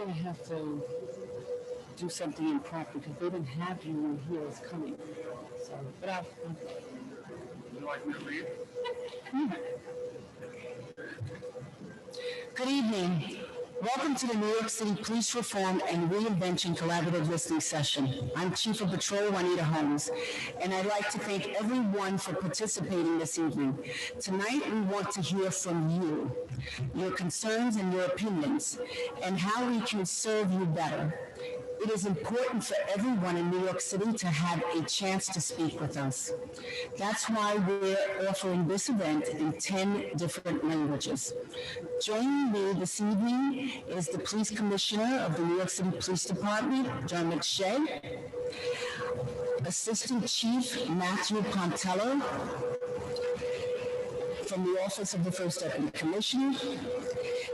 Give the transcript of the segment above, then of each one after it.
going to have to do something improper because they didn't have you when he was coming. So, but Would you like me to read? Good evening. Welcome to the New York City Police Reform and Reinvention Collaborative Listening Session. I'm Chief of Patrol Juanita Holmes, and I'd like to thank everyone for participating this evening. Tonight, we want to hear from you, your concerns and your opinions, and how we can serve you better. It is important for everyone in New York City to have a chance to speak with us. That's why we're offering this event in 10 different languages. Joining me this evening is the Police Commissioner of the New York City Police Department, Dermot Shea, Assistant Chief Matthew Pontello from the Office of the First Deputy Commissioner.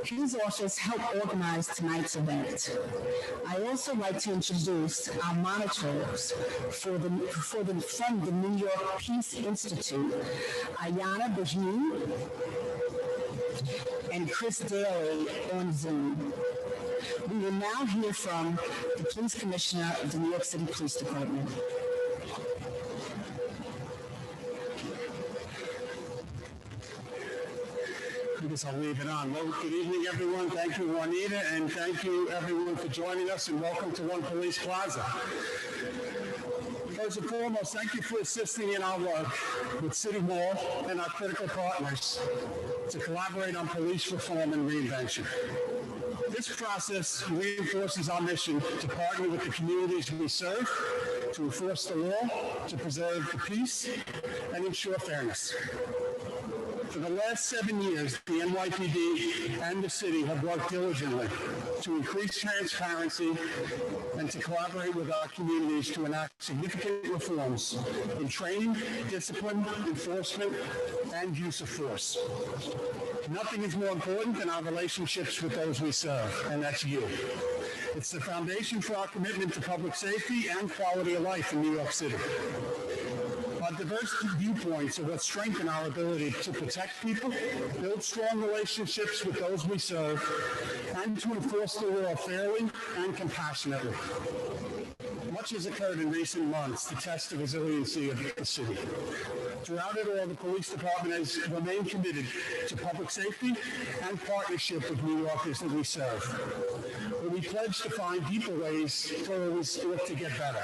His office helped organize tonight's event. I also like to introduce our monitors from the New York Peace Institute, Ayana Bahue and Chris Daly on Zoom. We will now hear from the Police Commissioner of the New York City Police Department. I guess I'll leave it on. Well, good evening, everyone. Thank you, Juanita, and thank you, everyone, for joining us, and welcome to One Police Plaza. First and foremost, thank you for assisting in our work with City Hall and our critical partners to collaborate on police reform and reinvention. This process reinforces our mission to partner with the communities we serve, to enforce the law, to preserve the peace, and ensure fairness. For the last 7 years, the NYPD and the city have worked diligently to increase transparency and to collaborate with our communities to enact significant reforms in training, discipline, enforcement, and use of force. Nothing is more important than our relationships with those we serve, and that's you. It's the foundation for our commitment to public safety and quality of life in New York City. Our diverse viewpoints are what strengthen our ability to protect people, build strong relationships with those we serve, and to enforce the law fairly and compassionately. Much has occurred in recent months to test the resiliency of the city. Throughout it all, the police department has remained committed to public safety and partnership with New Yorkers that we serve. But we pledge to find deeper ways to always work to get better.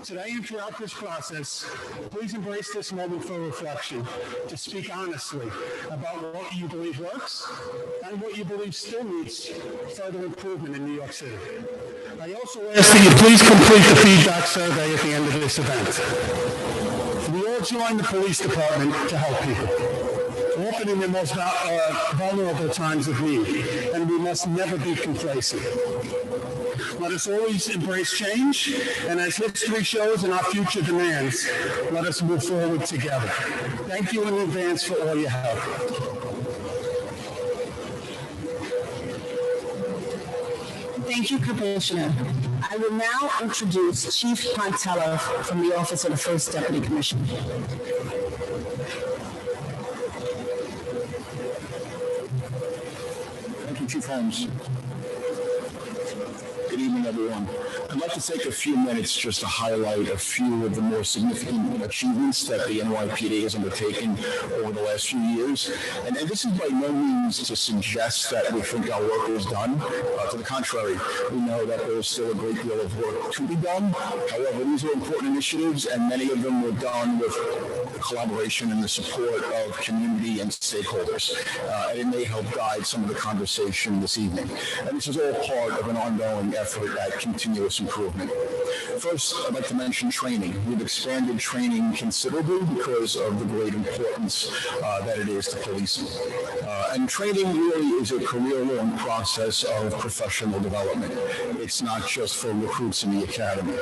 Today and throughout this process, please embrace this moment for reflection, to speak honestly about what you believe works and what you believe still needs further improvement in New York City. I also ask that you please complete the feedback survey at the end of this event. We all join the police department to help people, often in the most vulnerable times of need, and we must never be complacent. Let us always embrace change, and as history shows and our future demands, let us move forward together. Thank you in advance for all your help. Thank you, Commissioner. I will now introduce Chief Pontello from the Office of the First Deputy Commissioner. Thank you, Chief Holmes. Good evening, everyone. I'd like to take a few minutes just to highlight a few of the more significant achievements that the NYPD has undertaken over the last few years. And this is by no means to suggest that we think our work is done. To the contrary, we know that there is still a great deal of work to be done. However, these are important initiatives, and many of them were done with the collaboration and the support of community and stakeholders. And it may help guide some of the conversation this evening. And this is all part of an ongoing effort at continuous improvement. First, I'd like to mention training. We've expanded training considerably because of the great importance that it is to policing. And training really is a career-long process of professional development. It's not just for recruits in the academy.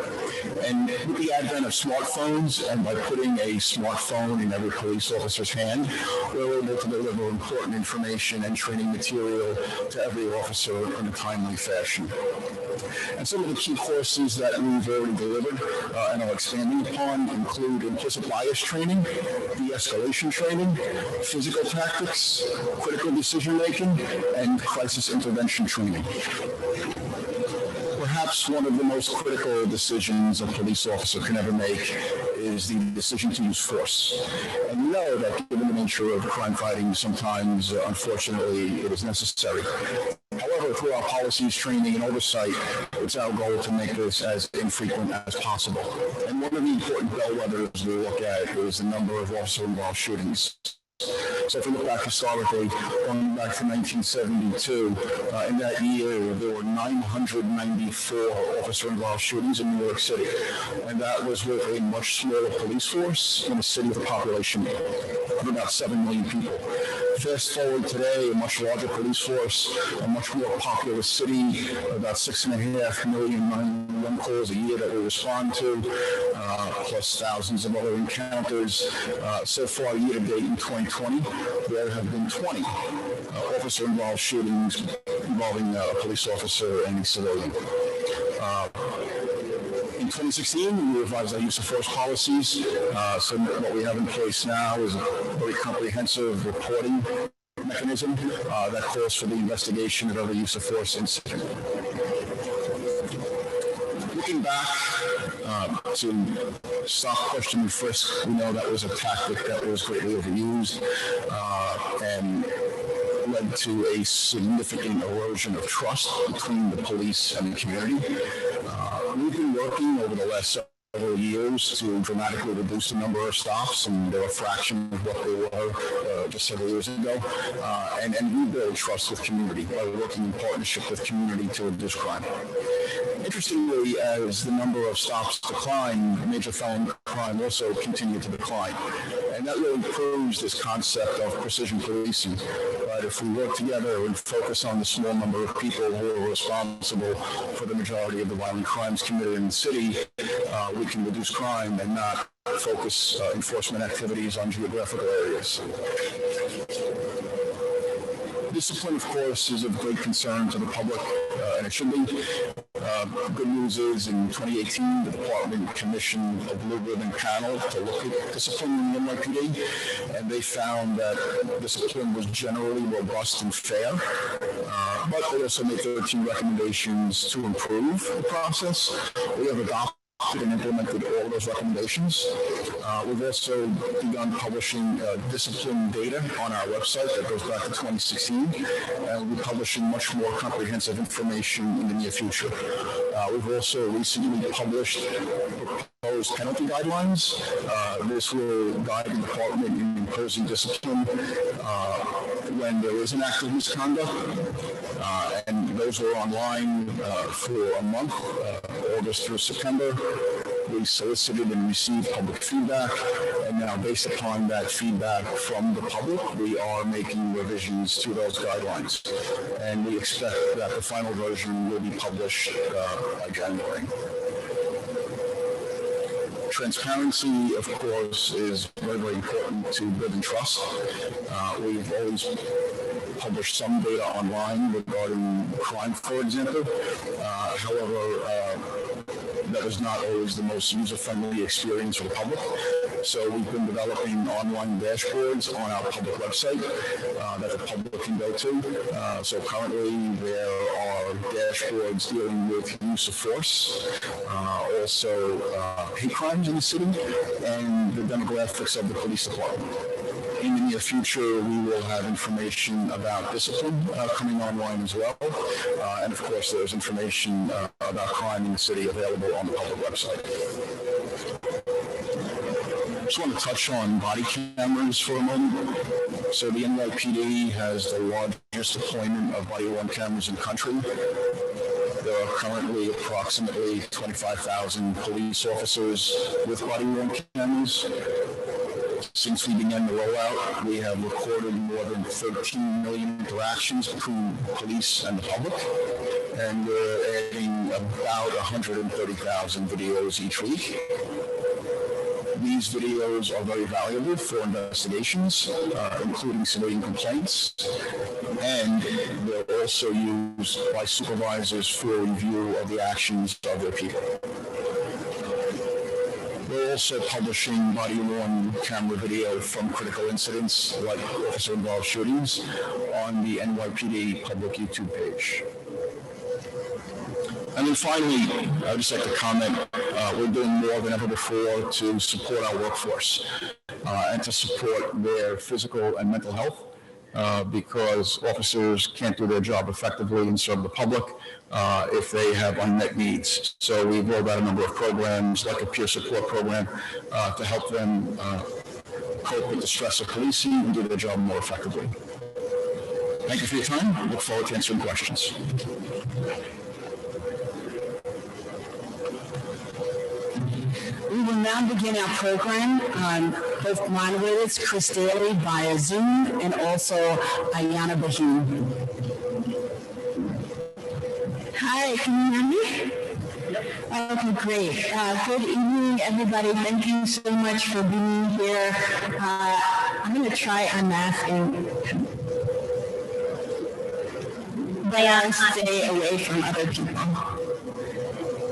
And with the advent of smartphones, and by putting a smartphone in every police officer's hand, we're able to deliver important information and training material to every officer in a timely fashion. And some of the key courses that we've already delivered and are expanding upon include implicit bias training, de-escalation training, physical tactics, critical decision making, and crisis intervention training. Perhaps one of the most critical decisions a police officer can ever make is the decision to use force. And we know that given the nature of crime fighting, sometimes, unfortunately, it is necessary. However, through our policies, training, and oversight, it's our goal to make this as infrequent as possible. And one of the important bellwethers we look at is the number of officer-involved shootings. So if we look back historically, going back to 1972, in that year, there were 994 officer-involved shootings in New York City. And that was with a much smaller police force in a city with a population of about 7 million people. Fast forward today, a much larger police force, a much more populous city, about 6.5 million 911 calls a year that we respond to, plus thousands of other encounters. So far, year to date in 2020, there have been 20 officer-involved shootings involving a police officer and a civilian. In 2016, we revised our use of force policies. So what we have in place now is a very comprehensive reporting mechanism that calls for the investigation of every use of force incident. Looking back to stop, question, and frisk, we know that was a tactic that was greatly overused and led to a significant erosion of trust between the police and the community. We've been working over the last several years to dramatically reduce the number of stops, and they're a fraction of what they were just several years ago, and rebuild trust with community by working in partnership with community to reduce crime. Interestingly, as the number of stops decline, major felony crime also continued to decline. And that really proves this concept of precision policing. Right? If we work together and focus on the small number of people who are responsible for the majority of the violent crimes committed in the city, we can reduce crime and not focus enforcement activities on geographical areas. Discipline, of course, is of great concern to the public, and it should be. Good news is, in 2018, the department commissioned a blue ribbon panel to look at discipline in the NYPD, and they found that discipline was generally robust and fair, but they also made 13 recommendations to improve the process. We have adopted and implemented all of those recommendations. We've also begun publishing discipline data on our website that goes back to 2016, and we'll be publishing much more comprehensive information in the near future. We've also recently published proposed penalty guidelines. This will guide the department in imposing discipline when there is an act of misconduct, and those were online for a month, August through September. We solicited and received public feedback, and now based upon that feedback from the public, we are making revisions to those guidelines. And we expect that the final version will be published by January. Transparency, of course, is very, very important to building trust. We've always published some data online regarding crime, for example. However, that was not always the most user-friendly experience for the public. So we've been developing online dashboards on our public website that the public can go to. So currently there are dashboards dealing with use of force, also hate crimes in the city, and the demographics of the police department. In the near future, we will have information about discipline coming online as well. And of course, there's information about crime in the city available on the public website. I just want to touch on body cameras for a moment. So the NYPD has the largest deployment of body-worn cameras in the country. There are currently approximately 25,000 police officers with body-worn cameras. Since we began the rollout, we have recorded more than 13 million interactions between police and the public, and we're adding about 130,000 videos each week. These videos are very valuable for investigations, including civilian complaints, and they're also used by supervisors for review of the actions of their people. We're also publishing body-worn camera video from critical incidents like officer-involved shootings on the NYPD public YouTube page. And then finally, I would just like to comment, we're doing more than ever before to support our workforce and to support their physical and mental health because officers can't do their job effectively and serve the public if they have unmet needs. So we've rolled out a number of programs like a peer support program to help them cope with the stress of policing and do their job more effectively. Thank you for your time. I look forward to answering questions. We will now begin our program. Both moderators, Chris Daly via Zoom and also Ayana Bahim. Hi, can you hear me? Okay, great. Good evening, everybody. Thank you so much for being here. I'm going to try unmasking, but I'll stay away from other people.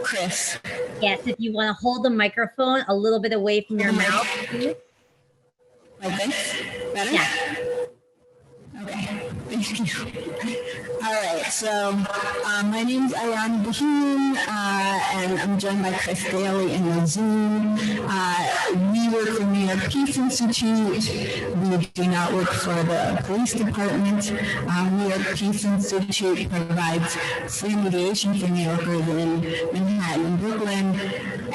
Chris. Yes, if you want to hold the microphone a little bit away from your mouth. Like this? Better? Yeah. Okay, thank you. All right, so my name is Ayana Bahim, and I'm joined by Chris Daly in the Zoom. We work for New York Peace Institute. We do not work for the police department. New York Peace Institute provides free mediation for New Yorkers in Manhattan and Brooklyn,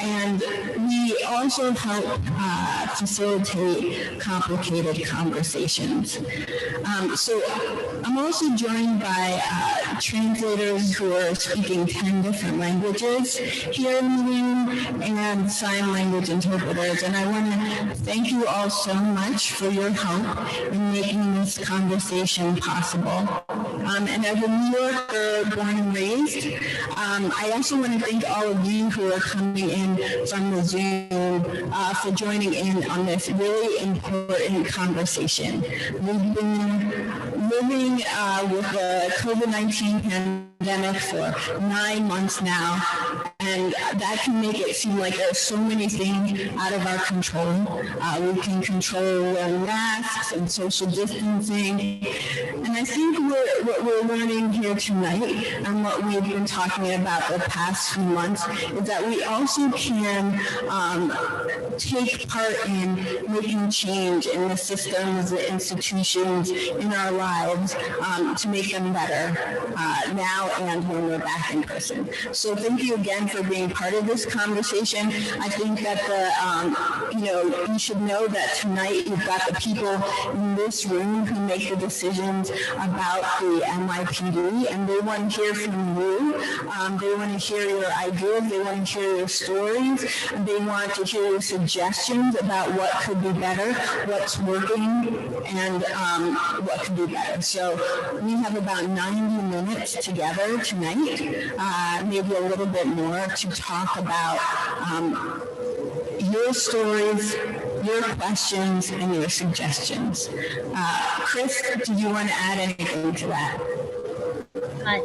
and we also help facilitate complicated conversations. So I'm also joined by translators who are speaking 10 different languages here in the room and sign language interpreters. And I want to thank you all so much for your help in making this conversation possible. And as a New Yorker born and raised, I also want to thank all of you who are coming in from the Zoom for joining in on this really important conversation. We've been living with the COVID-19 pandemic for 9 months now, and that can make it seem like there's so many things out of our control. We can control wearing masks and social distancing, and I think what we're learning here tonight and what we've been talking about the past few months is that we also can take part in making change in the systems, the institutions in our lives to make them better now and when we're back in person. So thank you again for being part of this conversation. I think that you should know that tonight you've got the people in this room who make the decisions about the NYPD, and they want to hear from you. They want to hear your ideas. They want to hear your stories. And they want to hear your suggestions about what could be better, what's working, and what could be better. So we have about 90 minutes together tonight, maybe a little bit more, to talk about your stories, your questions, and your suggestions. Chris, do you want to add anything to that?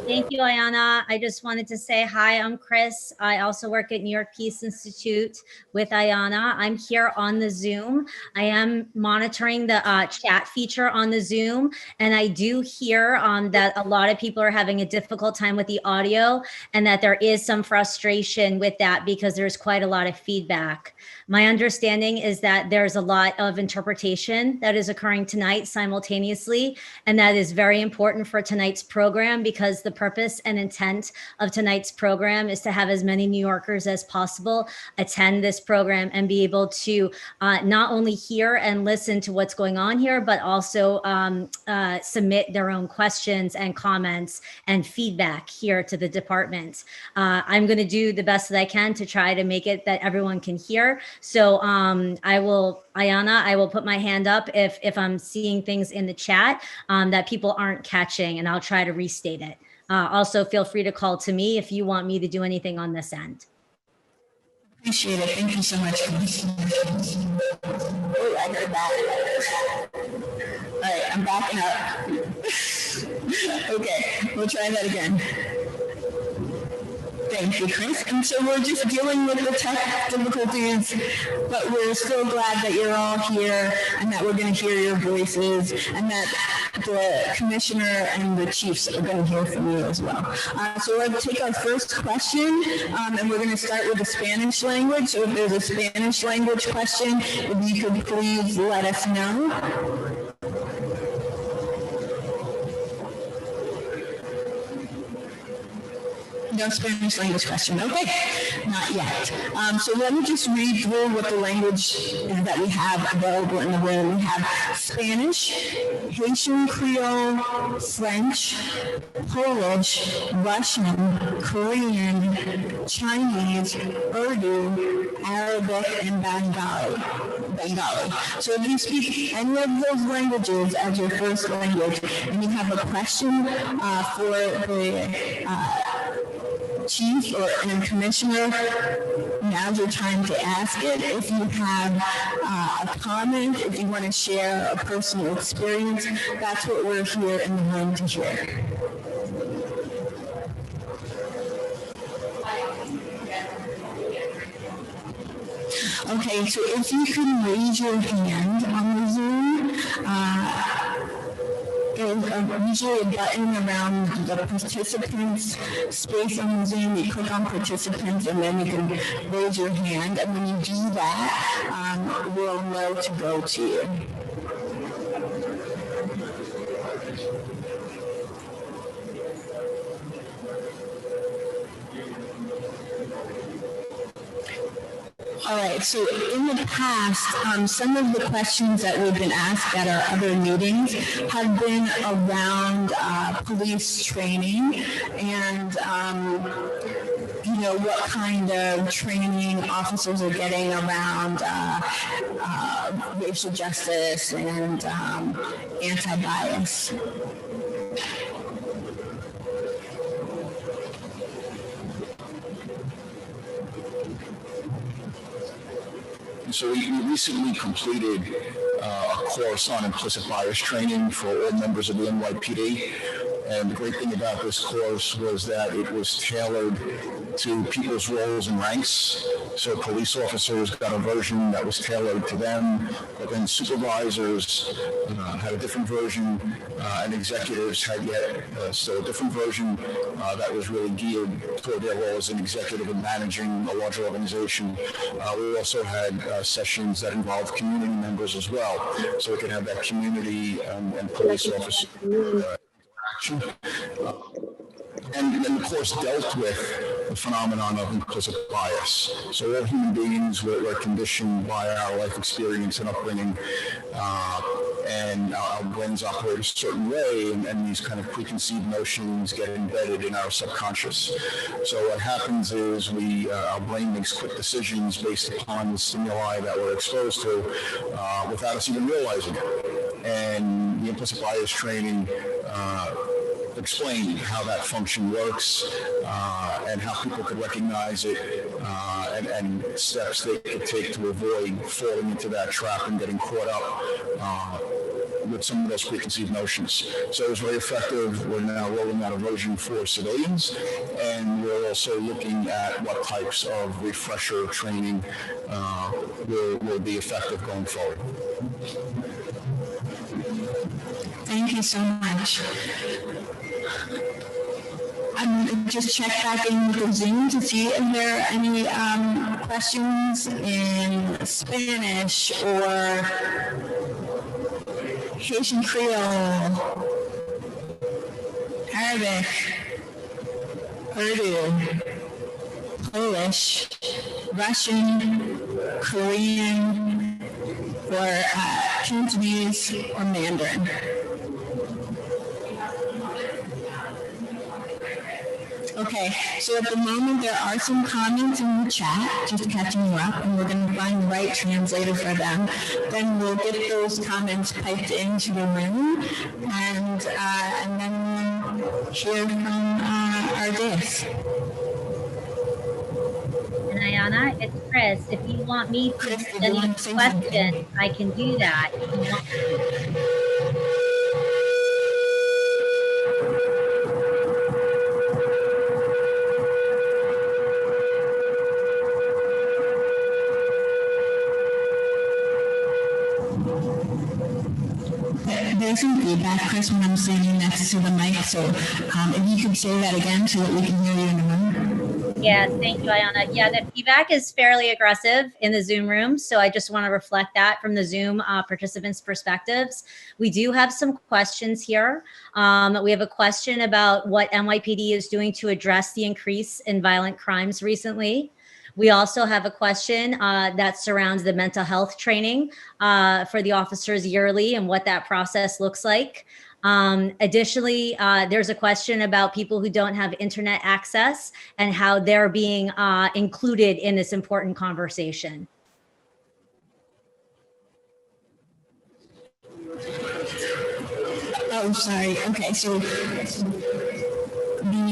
Thank you, Ayana. I just wanted to say hi, I'm Chris. I also work at New York Peace Institute with Ayana. I'm here on the Zoom. I am monitoring the chat feature on the Zoom, and I do hear that a lot of people are having a difficult time with the audio and that there is some frustration with that because there's quite a lot of feedback. My understanding is that there's a lot of interpretation that is occurring tonight simultaneously, and that is very important for tonight's program because the purpose and intent of tonight's program is to have as many New Yorkers as possible attend this program and be able to not only hear and listen to what's going on here, but also submit their own questions and comments and feedback here to the department. I'm going to do the best that I can to try to make it that everyone can hear. So Ayana, I will put my hand up if I'm seeing things in the chat that people aren't catching, and I'll try to restate it. Also, feel free to call to me if you want me to do anything on this end. Appreciate it. Thank you so much. Oh, I heard that. All right, I'm backing up. Okay, we'll try that again. Thank you, Chris. And so we're just dealing with the tech difficulties, but we're so glad that you're all here and that we're going to hear your voices and that the commissioner and the chiefs are going to hear from you as well. So we're going to take our first question, and we're going to start with the Spanish language. So if there's a Spanish language question, if you could please let us know. No Spanish language question. Okay, not yet. So let me just read through what the language is that we have available in the room. We have Spanish, Haitian Creole, French, Polish, Russian, Korean, Chinese, Urdu, Arabic, and Bengali. So if you speak any of those languages as your first language, and you have a question for the chief and commissioner, now's your time to ask it. If you have a comment, if you want to share a personal experience, that's what we're here in the room to hear. Okay, so if you can raise your hand on the Zoom, there's usually a button around the participants space on the Zoom. You click on participants and then you can raise your hand. And when you do that, we'll know to go to you. All right, so in the past, some of the questions that we've been asked at our other meetings have been around police training and, you know, what kind of training officers are getting around racial justice and anti-bias. So we recently completed a course on implicit bias training for all members of the NYPD. And the great thing about this course was that it was tailored to people's roles and ranks. So police officers got a version that was tailored to them, but then supervisors had a different version, and executives had yet still a different version that was really geared toward their role as an executive and managing a larger organization. We also had sessions that involved community members as well, so we could have that community and police officer interaction. And then the course dealt with the phenomenon of implicit bias. So all human beings were conditioned by our life experience and upbringing, and our brains operate a certain way, and these kind of preconceived notions get embedded in our subconscious. So what happens is our brain makes quick decisions based upon the stimuli that we're exposed to without us even realizing it. And the implicit bias training explained how that function works and how people could recognize it and steps they could take to avoid falling into that trap and getting caught up with some of those preconceived notions. So it was very effective. We're now rolling out a version for civilians, and we're also looking at what types of refresher training will be effective going forward. Thank you so much. Just check back in with the Zoom to see if there are any questions in Spanish or Haitian Creole, Arabic, Urdu, Polish, Russian, Korean, or Cantonese or Mandarin. Okay, so at the moment there are some comments in the chat, just catching you up, and we're going to find the right translator for them. Then we'll get those comments piped into the room, and then we'll hear from our guests. And Ayana, it's Chris. If you want me to study a question, I can do that. If you want to. There's some feedback, Chris, when I'm standing next to the mic, so if you could say that again so that we can hear you in the room. Yes, thank you, Ayana. Yeah, the feedback is fairly aggressive in the Zoom room, so I just want to reflect that from the Zoom participants' perspectives. We do have some questions here. We have a question about what NYPD is doing to address the increase in violent crimes recently. We also have a question that surrounds the mental health training for the officers yearly and what that process looks like. Additionally, there's a question about people who don't have internet access and how they're being included in this important conversation. Oh, sorry. Okay, so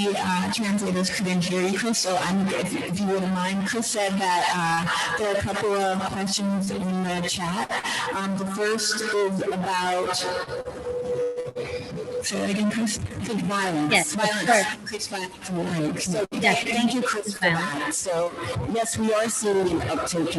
the translators couldn't hear you, Chris, so if you wouldn't mind, Chris said that there are a couple of questions in the chat. The first is about, say that again, Chris? I think violence. Yes, violence. Chris, violence. So yes, thank you, Chris, for that. So yes, we are seeing an uptick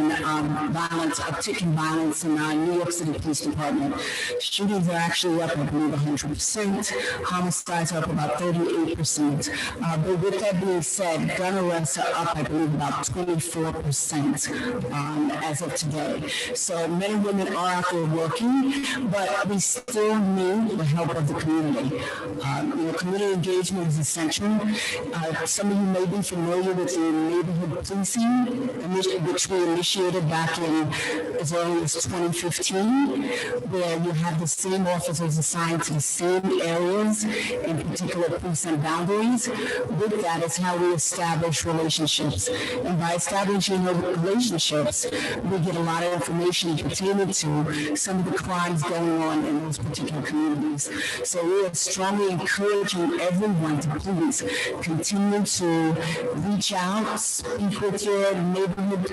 in violence in New York City Police Department. Shootings are actually up, I believe, 100%. Homicides are up about 38%. But with that being said, gun arrests are up, I believe, about 24% as of today. So men and women are out there working, but we still need the help of the community. Community engagement is essential. Some of you may be familiar with the neighborhood policing, which we initiated back in as early as 2015, where you have the same officers assigned to the same areas in particular precinct boundaries. With that is how we establish relationships. And by establishing relationships, we get a lot of information pertaining to some of the crimes going on in those particular communities. So we are strongly encouraging everyone to please continue to reach out, speak with your neighborhood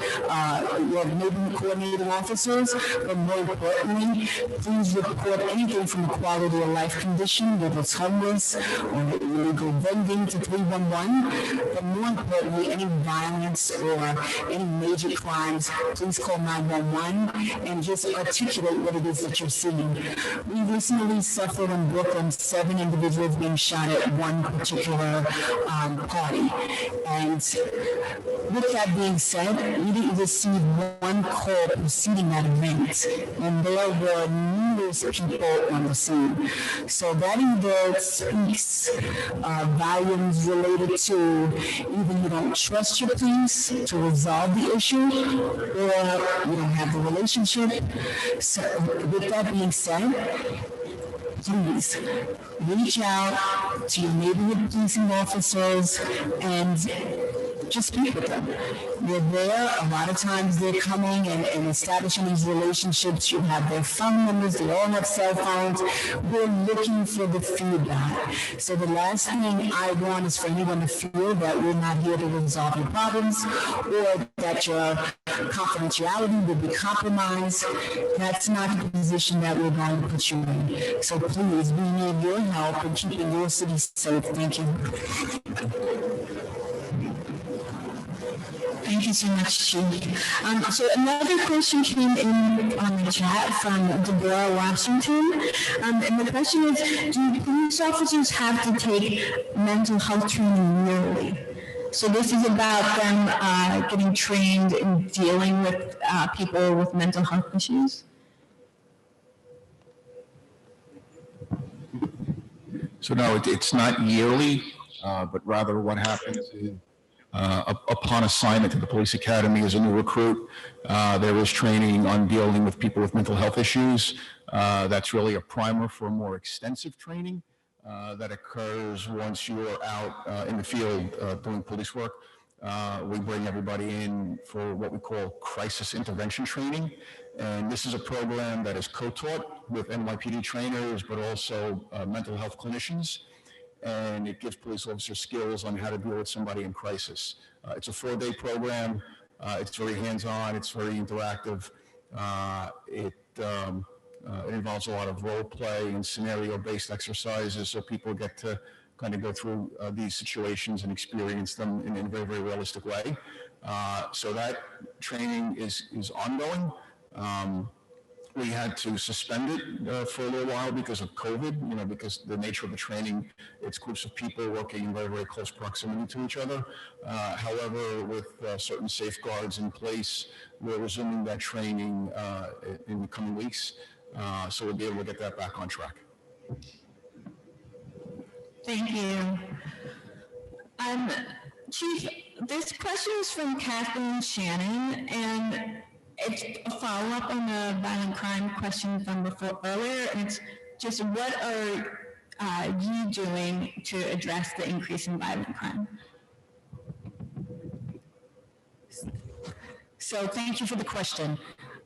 coordinating officers, but more importantly, please report anything from a quality of life condition, whether it's homeless or illegal vending to 311, but more importantly, any violence or any major crimes, please call 911 and just articulate what it is that you're seeing. We recently suffered in Brooklyn 7 individuals being shot at one particular party. And with that being said, we didn't receive one call preceding that event, and there were numerous people on the scene. So that either speaks volumes related to either you don't trust your police to resolve the issue, or you don't have the relationship. So with that being said, please reach out to your neighborhood policing officers and just speak with them. They're there. A lot of times they're coming and establishing these relationships. You have their phone numbers. They all have cell phones. We're looking for the feedback. So the last thing I want is for anyone to feel that we're not here to resolve your problems or that your confidentiality will be compromised. That's not the position that we're going to put you in. So please, we need your help in keeping your city safe. Thank you. Thank you so much, Chief. So another question came in on the chat from Deborah Washington. And the question is, do police officers have to take mental health training yearly? So this is about them getting trained in dealing with people with mental health issues. So no, it's not yearly, but rather what happens is upon assignment to the police academy as a new recruit, there is training on dealing with people with mental health issues. That's really a primer for a more extensive training that occurs once you're out in the field doing police work. We bring everybody in for what we call crisis intervention training. And this is a program that is co-taught with NYPD trainers, but also mental health clinicians. And it gives police officers skills on how to deal with somebody in crisis. It's a 4-day program. It's very hands-on. It's very interactive. It involves a lot of role play and scenario-based exercises, so people get to kind of go through these situations and experience them in a very, very realistic way. So that training is ongoing. we had to suspend it for a little while because of COVID, because the nature of the training, it's groups of people working in very, very close proximity to each other. However, with certain safeguards in place, we're resuming that training in the coming weeks, so we'll be able to get that back on track. Thank you. Chief, this question is from Kathleen Shannon, and it's a follow-up on the violent crime question from before earlier. And it's just, what are you doing to address the increase in violent crime? So thank you for the question.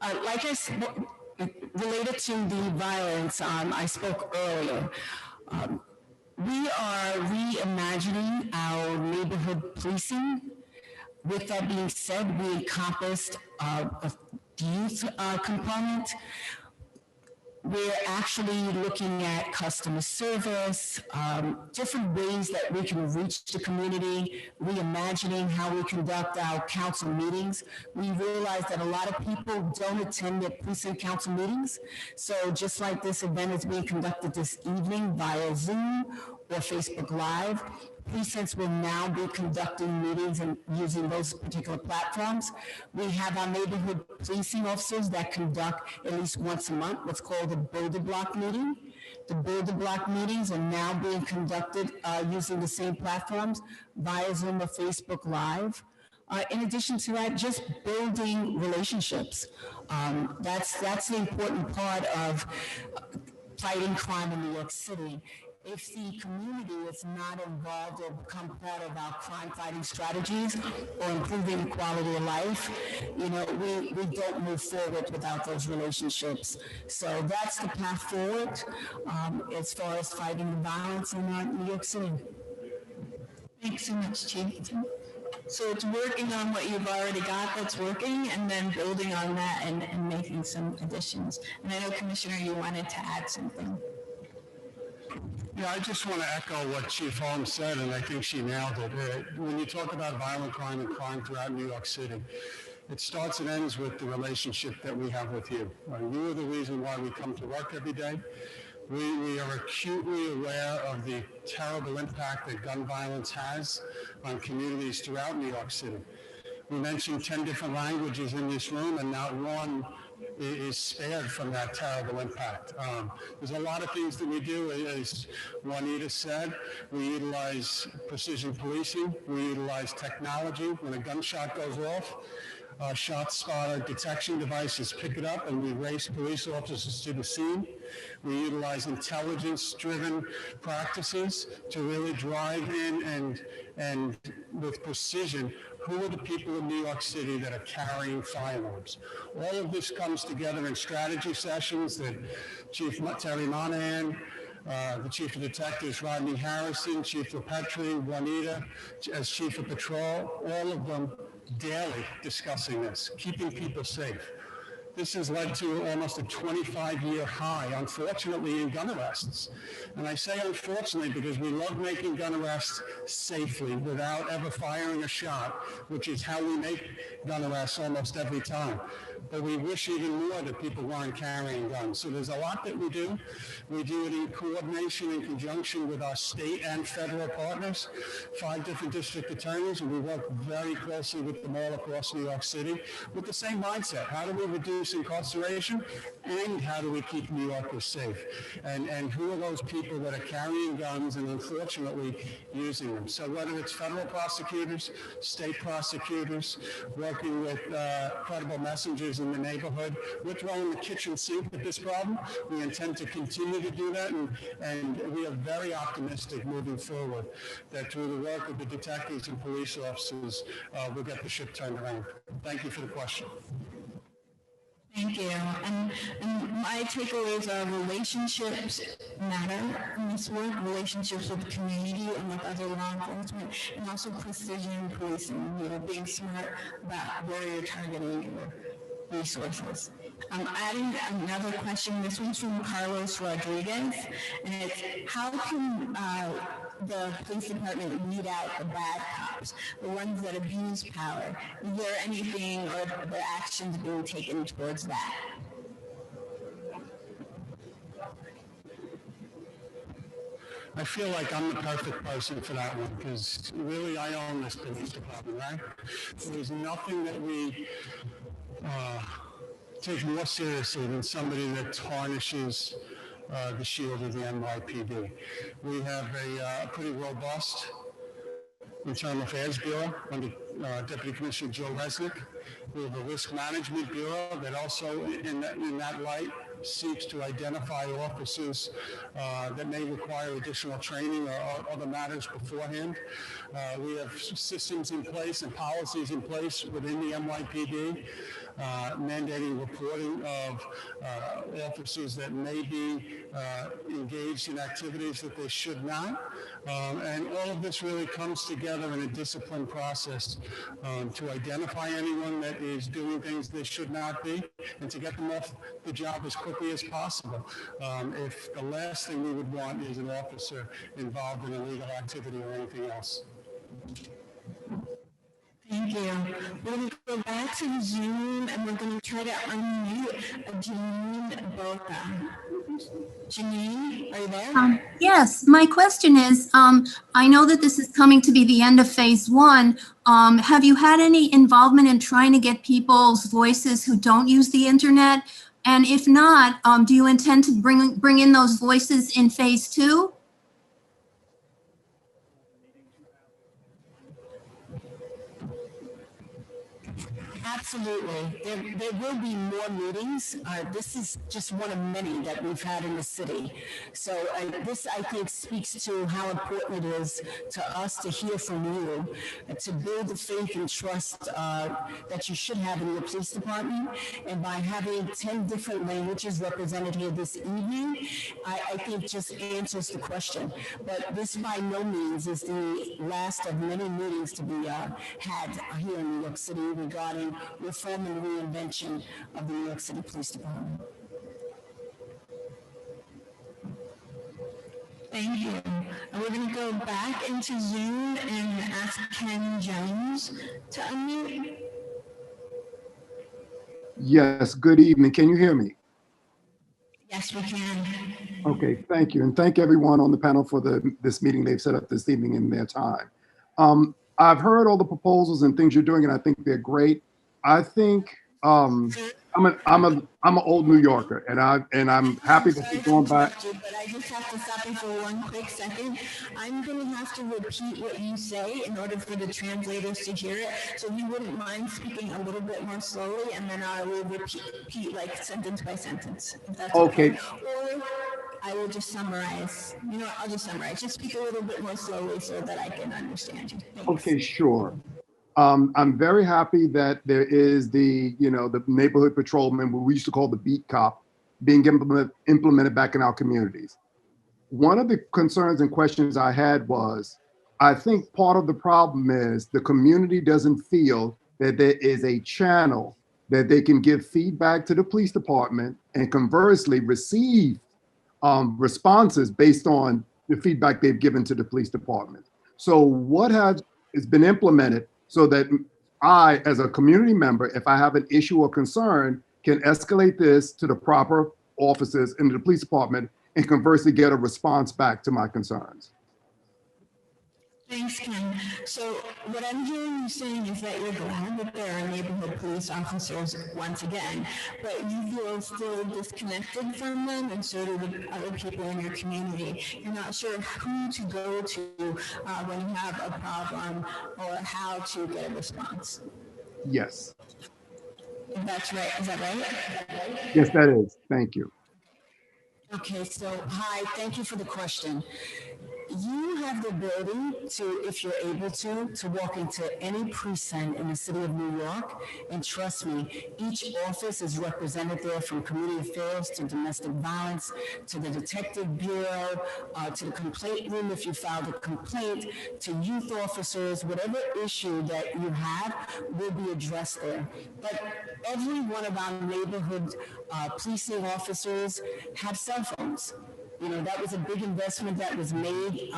Like I said, related to the violence, I spoke earlier. We are reimagining our neighborhood policing. With that being said, we encompassed a youth component. We're actually looking at customer service, different ways that we can reach the community, reimagining how we conduct our council meetings. We realize that a lot of people don't attend the precinct council meetings. So just like this event is being conducted this evening via Zoom or Facebook Live, precincts will now be conducting meetings and using those particular platforms. We have our neighborhood policing officers that conduct at least once a month what's called a builder block meeting. The builder block meetings are now being conducted using the same platforms via Zoom or Facebook Live. In addition to that, just building relationships. That's the important part of fighting crime in New York City. If the community is not involved or become part of our crime fighting strategies or improving the quality of life, we don't move forward without those relationships. So that's the path forward as far as fighting the violence in New York City. Thanks so much, Chief. So it's working on what you've already got that's working, and then building on that and making some additions. And I know, Commissioner, you wanted to add something. Yeah, I just want to echo what Chief Holmes said, and I think she nailed it. When you talk about violent crime and crime throughout New York City, it starts and ends with the relationship that we have with you. You are the reason why we come to work every day. We are acutely aware of the terrible impact that gun violence has on communities throughout New York City. We mentioned 10 different languages in this room, and not one is spared from that terrible impact. There's a lot of things that we do, as Juanita said. We utilize precision policing. We utilize technology. When a gunshot goes off, shot spotter detection devices pick it up, and we race police officers to the scene. We utilize intelligence-driven practices to really drive in and with precision, who are the people in New York City that are carrying firearms? All of this comes together in strategy sessions that Chief Terry Monahan, the Chief of Detectives, Rodney Harrison, Chief LaPetri, Juanita, as Chief of Patrol, all of them daily discussing this, keeping people safe. This has led to almost a 25-year high, unfortunately, in gun arrests. And I say unfortunately because we love making gun arrests safely without ever firing a shot, which is how we make gun arrests almost every time. But we wish even more that people weren't carrying guns. So there's a lot that we do. We do it in coordination, in conjunction with our state and federal partners, 5 different district attorneys, and we work very closely with them all across New York City with the same mindset. How do we reduce incarceration, and how do we keep New Yorkers safe? And who are those people that are carrying guns and unfortunately using them? So whether it's federal prosecutors, state prosecutors, working with credible messengers in the neighborhood, we're throwing the kitchen sink at this problem. We intend to continue to do that, and we are very optimistic moving forward that through the work of the detectives and police officers, we'll get the ship turned around. Thank you for the question. Thank you. And my takeaways are relationships matter in this work, relationships with the community and with other law enforcement, and also precision policing, being smart about where you're targeting your resources. I'm adding another question. This one's from Carlos Rodriguez, and it's, how can the police department weed out the bad cops, the ones that abuse power? Is there anything or the actions being taken towards that? I feel like I'm the perfect person for that one because really I own this police department, right? There's nothing that we take more seriously than somebody that tarnishes the shield of the NYPD. We have a pretty robust Internal Affairs Bureau under Deputy Commissioner Joe Resnick. We have a Risk Management Bureau that also, in that light, seeks to identify officers that may require additional training or other matters beforehand. We have systems in place and policies in place within the NYPD mandating reporting of officers that may be engaged in activities that they should not. And all of this really comes together in a disciplined process to identify anyone that is doing things they should not be and to get them off the job as quickly as possible. If the last thing we would want is an officer involved in illegal activity or anything else. Thank you. We're going to go back to the Zoom and we're going to try to unmute Janine Botha. Janine, are you there? Yes, my question is, I know that this is coming to be the end of phase one. Have you had any involvement in trying to get people's voices who don't use the internet? And if not, do you intend to bring in those voices in phase two? Absolutely. There will be more meetings. This is just one of many that we've had in the city. So this, I think, speaks to how important it is to us to hear from you, to build the faith and trust that you should have in your police department. And by having 10 different languages represented here this evening, I think just answers the question. But this by no means is the last of many meetings to be had here in New York City regarding reform and reinvention of the New York City Police Department. Thank you. And we're going to go back into Zoom and ask Ken Jones to unmute. Yes, good evening. Can you hear me? Yes, we can. Okay, thank you. And thank everyone on the panel for this meeting they've set up this evening in their time. I've heard all the proposals and things you're doing, and I think they're great. I think I'm an old New Yorker, and I'm happy that you're going back. But I just have to stop you for one quick second. I'm going to have to repeat what you say in order for the translators to hear it. So if you wouldn't mind speaking a little bit more slowly, and then I will repeat like sentence by sentence. If that's okay. Or I will just summarize. You know what? I'll just summarize. Just speak a little bit more slowly so that I can understand you. Thanks. Okay, sure. I'm very happy that there is the neighborhood patrolman, what we used to call the beat cop, being implemented back in our communities. One of the concerns and questions I had was, I think part of the problem is the community doesn't feel that there is a channel that they can give feedback to the police department and conversely receive responses based on the feedback they've given to the police department. So what has been implemented so that I, as a community member, if I have an issue or concern, can escalate this to the proper officers in the police department and conversely get a response back to my concerns? Thanks, Ken. So what I'm hearing you saying is that you're glad that there are neighborhood police officers once again, but you feel still disconnected from them, and so do the other people in your community. You're not sure who to go to when you have a problem or how to get a response. Yes. That's right. Is that right? Yes, that is. Thank you. Okay, so hi, thank you for the question. You have the ability to, if you're able to walk into any precinct in the city of New York, and trust me, each office is represented there, from community affairs to domestic violence, to the detective bureau, to the complaint room if you filed a complaint, to youth officers, whatever issue that you have will be addressed there. But every one of our neighborhood policing officers have cell phones. You know, that was a big investment that was made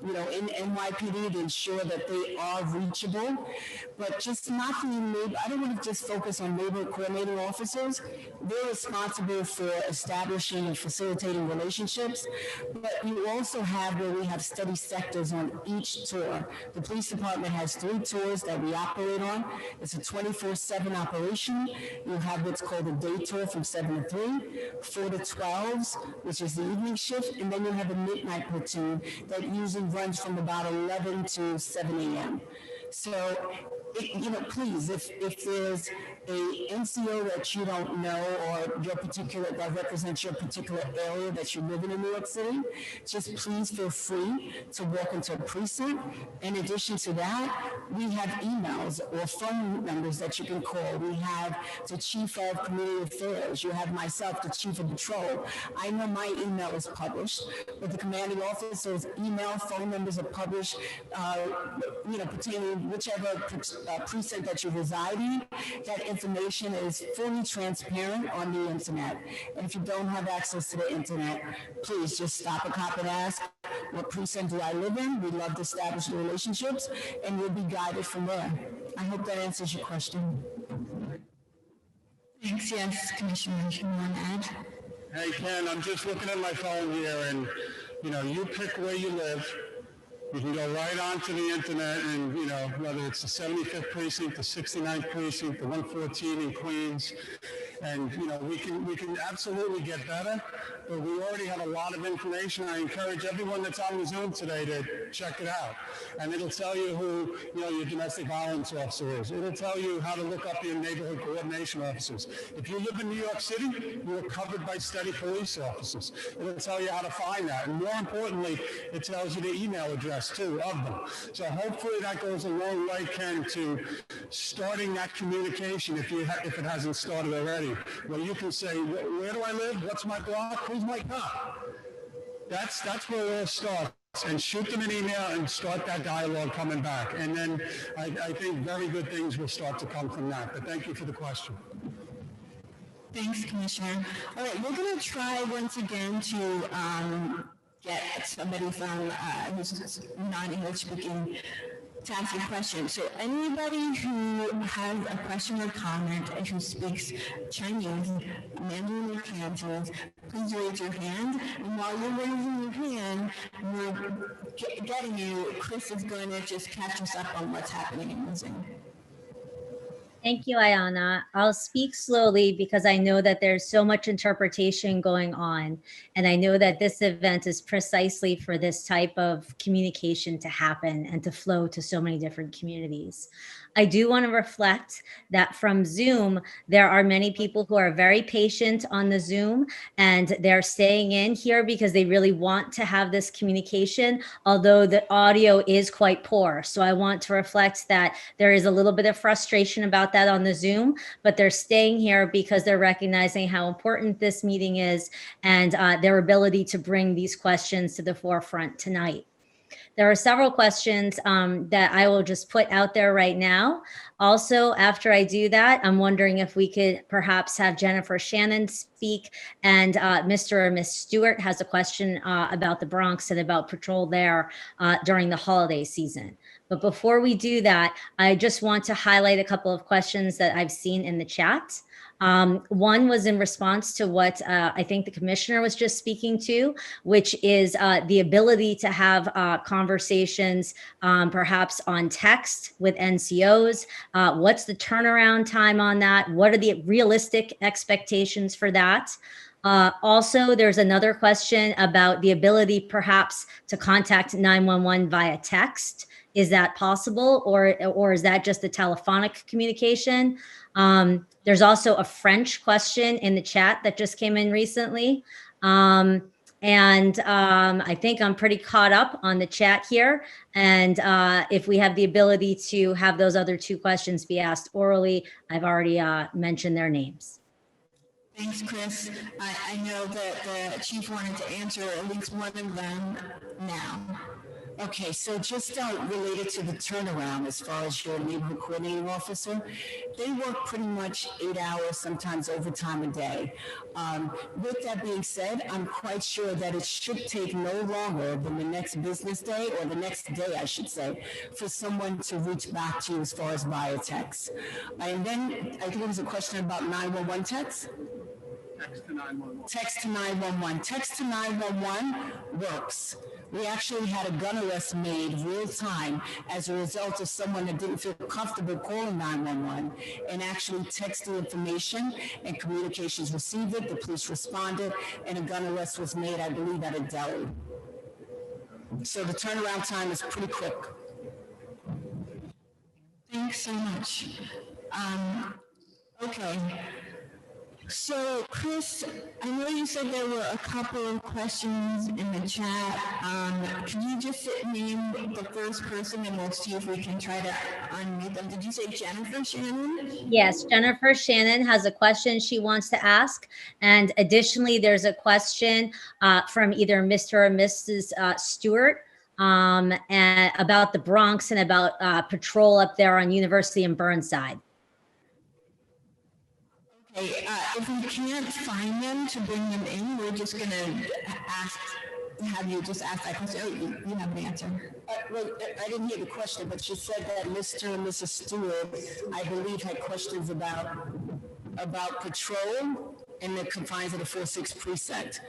in NYPD to ensure that they are reachable, but just not being I don't want to just focus on neighborhood coordinating officers. They're responsible for establishing and facilitating relationships, but you also have where we have study sectors on each tour. The police department has 3 tours that we operate on. It's a 24/7 operation. You have what's called a day tour from 7 to 3, 4 to 12s, which is the evening shift, and then you have a midnight platoon that usually runs from about 11 to 7 a.m. So, please, if there's a NCO that you don't know or that represents your particular area that you live in New York City, just please feel free to walk into a precinct. In addition to that, we have emails or phone numbers that you can call. We have the Chief of Community Affairs. You have myself, the Chief of Patrol. I know my email is published, but the commanding officer's email, phone numbers are published, pertaining whichever precinct that you reside in. That information is fully transparent on the internet. And if you don't have access to the internet, please just stop a cop and ask, what precinct do I live in? We'd love to establish the relationships, and you'll be guided from there. I hope that answers your question. Thanks. Yes, Commissioner, you want to add? Hey, Ken, I'm just looking at my phone here, and, you pick where you live. You can go right onto the internet and, whether it's the 75th precinct, the 69th precinct, the 114 in Queens, and, we can absolutely get better, but we already have a lot of information. I encourage everyone that's on the Zoom today to check it out. And it'll tell you who, your domestic violence officer is. It'll tell you how to look up your neighborhood coordination officers. If you live in New York City, you are covered by steady police officers. It'll tell you how to find that. And more importantly, it tells you the email address too of them. So hopefully that goes a long way, Ken, to starting that communication if it hasn't started already, where you can say, where do I live? What's my block? Who's my cop? That's where it all starts. And shoot them an email and start that dialogue coming back. And then I think very good things will start to come from that. But thank you for the question. Thanks, Commissioner. All right, we're going to try once again to get somebody from who's non-English speaking to ask a question. So anybody who has a question or comment and who speaks Chinese, Mandarin or Cantonese, please raise your hand. And while you're raising your hand, we're getting you. Chris is going to just catch us up on what's happening in the Zoom. Thank you, Ayana. I'll speak slowly because I know that there's so much interpretation going on. And I know that this event is precisely for this type of communication to happen and to flow to so many different communities. I do want to reflect that from Zoom, there are many people who are very patient on the Zoom and they're staying in here because they really want to have this communication, although the audio is quite poor. So I want to reflect that there is a little bit of frustration about that on the Zoom, but they're staying here because they're recognizing how important this meeting is and their ability to bring these questions to the forefront tonight. There are several questions that I will just put out there right now. Also, after I do that, I'm wondering if we could perhaps have Jennifer Shannon speak, and Mr. or Miss Stewart has a question about the Bronx and about patrol there during the holiday season. But before we do that, I just want to highlight a couple of questions that I've seen in the chat. One was in response to what I think the commissioner was just speaking to, which is the ability to have conversations perhaps on text with NCOs. What's the turnaround time on that? What are the realistic expectations for that? Also, there's another question about the ability perhaps to contact 911 via text. Is that possible, or is that just a telephonic communication? There's also a French question in the chat that just came in recently. I think I'm pretty caught up on the chat here. And if we have the ability to have those other two questions be asked orally, I've already mentioned their names. Thanks, Chris. I know that the chief wanted to answer at least one of them now. Okay, so just related to the turnaround as far as your neighborhood coordinating officer, they work pretty much 8 hours, sometimes overtime a day. With that being said, I'm quite sure that it should take no longer than the next business day, or the next day, I should say, for someone to reach back to you as far as via text. And then I think it was a question about 911 texts. Text to 911. Text to 911. Text to 911 works. We actually had a gun arrest made real time as a result of someone that didn't feel comfortable calling 911 and actually texted information, and communications received it, the police responded, and a gun arrest was made, I believe, at a deli. So the turnaround time is pretty quick. Thanks so much. Okay. So, Chris, I know you said there were a couple of questions in the chat. Can you just name the first person and we'll see if we can try to unmute them? Did you say Jennifer Shannon? Yes, Jennifer Shannon has a question she wants to ask. And additionally, there's a question from either Mr. or Mrs. Stewart and about the Bronx and about patrol up there on University and Burnside. Okay, if we can't find them to bring them in, we're just going to have you just ask that question. Oh, you have an answer. Well, I didn't hear the question, but she said that Mr. and Mrs. Stewart, I believe, had questions about patrol in the confines of the 4-6 precinct.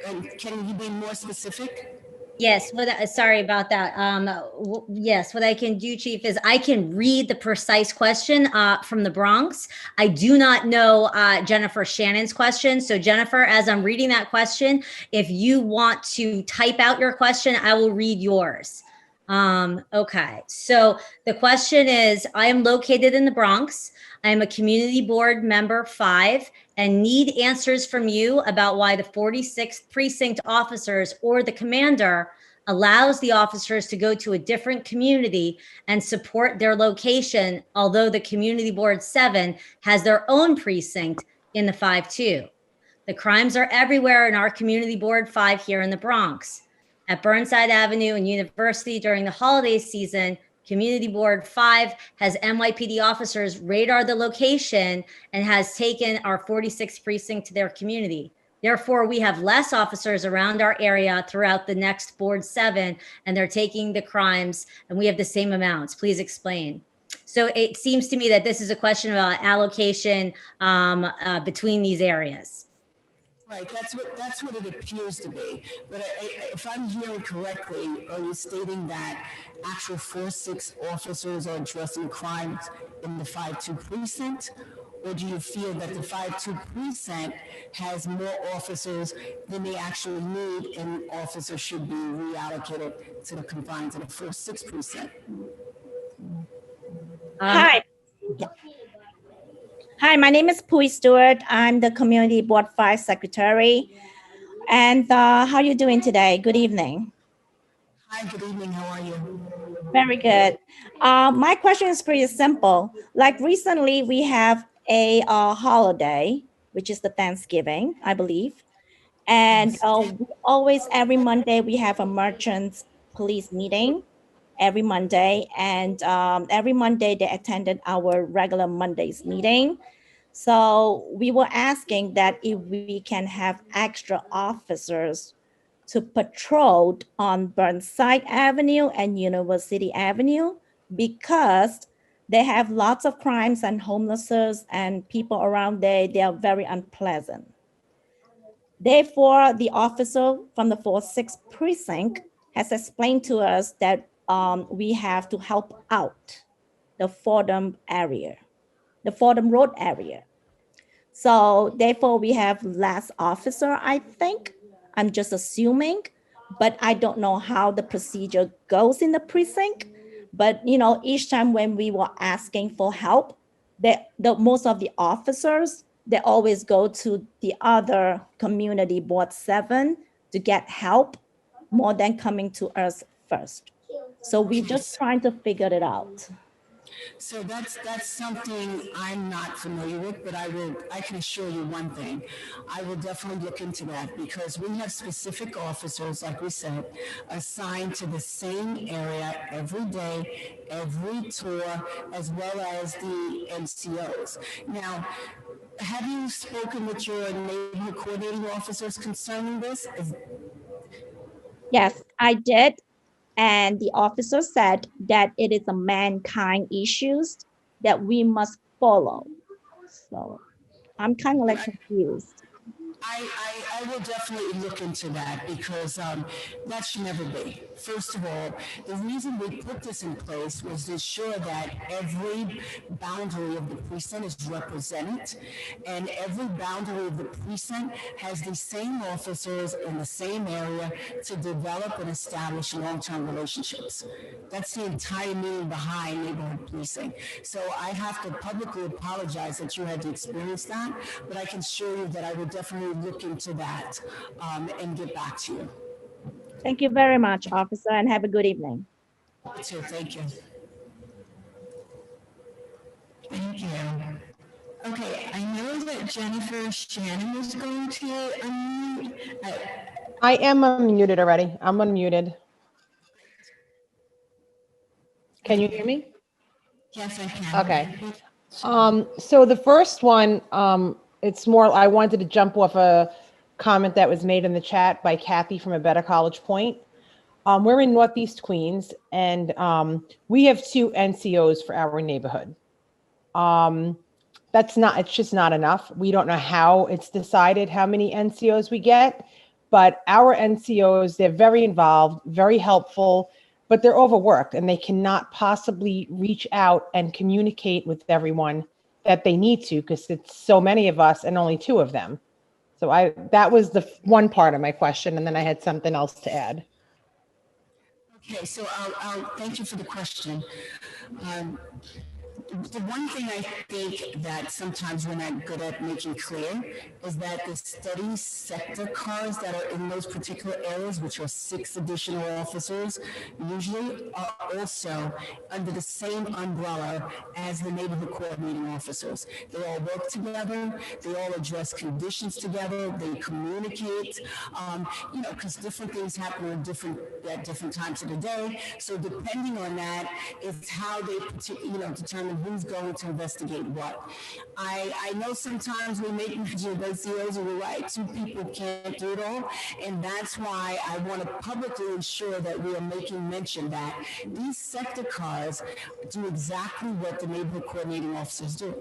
And can you be more specific? Yes, sorry about that. Yes, what I can do, Chief, is I can read the precise question from the Bronx. I do not know Jennifer Shannon's question. So Jennifer, as I'm reading that question, if you want to type out your question, I will read yours. Okay, so the question is, I am located in the Bronx. I am a community board member 5 and need answers from you about why the 46th precinct officers or the commander allows the officers to go to a different community and support their location, although the community board 7 has their own precinct in the 5-2. The crimes are everywhere in our community board 5 here in the Bronx. At Burnside Avenue and University during the holiday season, Community Board 5 has NYPD officers radar the location and has taken our 46th precinct to their community. Therefore, we have less officers around our area throughout the next Board 7, and they're taking the crimes, and we have the same amounts. Please explain. So it seems to me that this is a question about allocation between these areas. Right, that's what it appears to be. But if I'm hearing correctly, are you stating that actual 4-6 officers are addressing crimes in the 5-2 precinct? Or do you feel that the 5-2 precinct has more officers than they actually need, and officers should be reallocated to the confines of the 4-6 precinct? Hi. Hi, my name is Pui Stewart. I'm the Community Board 5 Secretary. And how are you doing today? Good evening. Hi, good evening. How are you? Very good. My question is pretty simple. Like recently, we have a holiday, which is the Thanksgiving, I believe. And always every Monday, we have a merchants police meeting every Monday. And every Monday, they attended our regular Mondays meeting. So we were asking that if we can have extra officers to patrol on Burnside Avenue and University Avenue, because they have lots of crimes and homelessness and people around there, they are very unpleasant. Therefore, the officer from the 4-6 precinct has explained to us that we have to help out the Fordham area, the Fordham Road area. So therefore we have less officer, I think. I'm just assuming, but I don't know how the procedure goes in the precinct. But each time when we were asking for help, most of the officers, they always go to the other community board 7 to get help more than coming to us first. So we're just trying to figure it out. So that's something I'm not familiar with, but I can assure you one thing. I will definitely look into that because we have specific officers, like we said, assigned to the same area every day, every tour, as well as the NCOs. Now, have you spoken with your neighborhood coordinating officers concerning this? Yes, I did. And the officer said that it is a mankind issues that we must follow. So I'm kind of like confused. I will definitely look into that because that should never be. First of all, the reason we put this in place was to ensure that every boundary of the precinct is represented and every boundary of the precinct has the same officers in the same area to develop and establish long-term relationships. That's the entire meaning behind neighborhood policing. So I have to publicly apologize that you had to experience that, but I can assure you that I will definitely look into that and get back to you. Thank you very much, officer, and have a good evening. You too. Thank you. Thank you. Okay, I know that Jennifer Shannon was going to unmute. I am unmuted already. I'm unmuted. Can you hear me? Yes, I can. Okay. So the first one, it's more, I wanted to jump off a comment that was made in the chat by Kathy from A Better College Point. We're in Northeast Queens and we have 2 NCOs for our neighborhood. It's just not enough. We don't know how it's decided how many NCOs we get, but our NCOs, they're very involved, very helpful, but they're overworked and they cannot possibly reach out and communicate with everyone that they need to because it's so many of us and only 2 of them. So that was the one part of my question. And then I had something else to add. Okay, so I'll thank you for the question. The one thing I think that sometimes we're not good at making clear is that the steady sector cars that are in those particular areas, which are 6 additional officers, usually are also under the same umbrella as the neighborhood coordinating officers. They all work together, they all address conditions together, they communicate, because different things happen at different times of the day. So depending on that is how they determine who's going to investigate what. I know sometimes we make NCOs and we're right, 2 people can't do it all, and that's why I want to publicly ensure that we are making mention that these sector cars do exactly what the neighborhood coordinating officers do.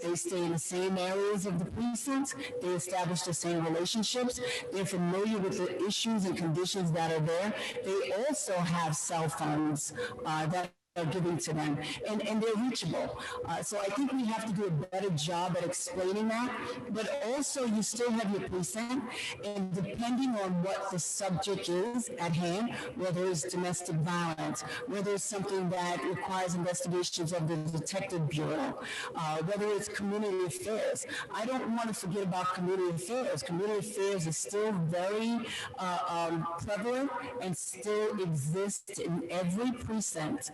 They stay in the same areas of the precincts. They establish the same relationships. They're familiar with the issues and conditions that are there. They also have cell phones that are given to them, and they're reachable. So I think we have to do a better job at explaining that, but also you still have your precinct, and depending on what the subject is at hand, whether it's domestic violence, whether it's something that requires investigations of the detective bureau, whether it's community affairs. I don't want to forget about community affairs. Community affairs is still very prevalent and still exists in every precinct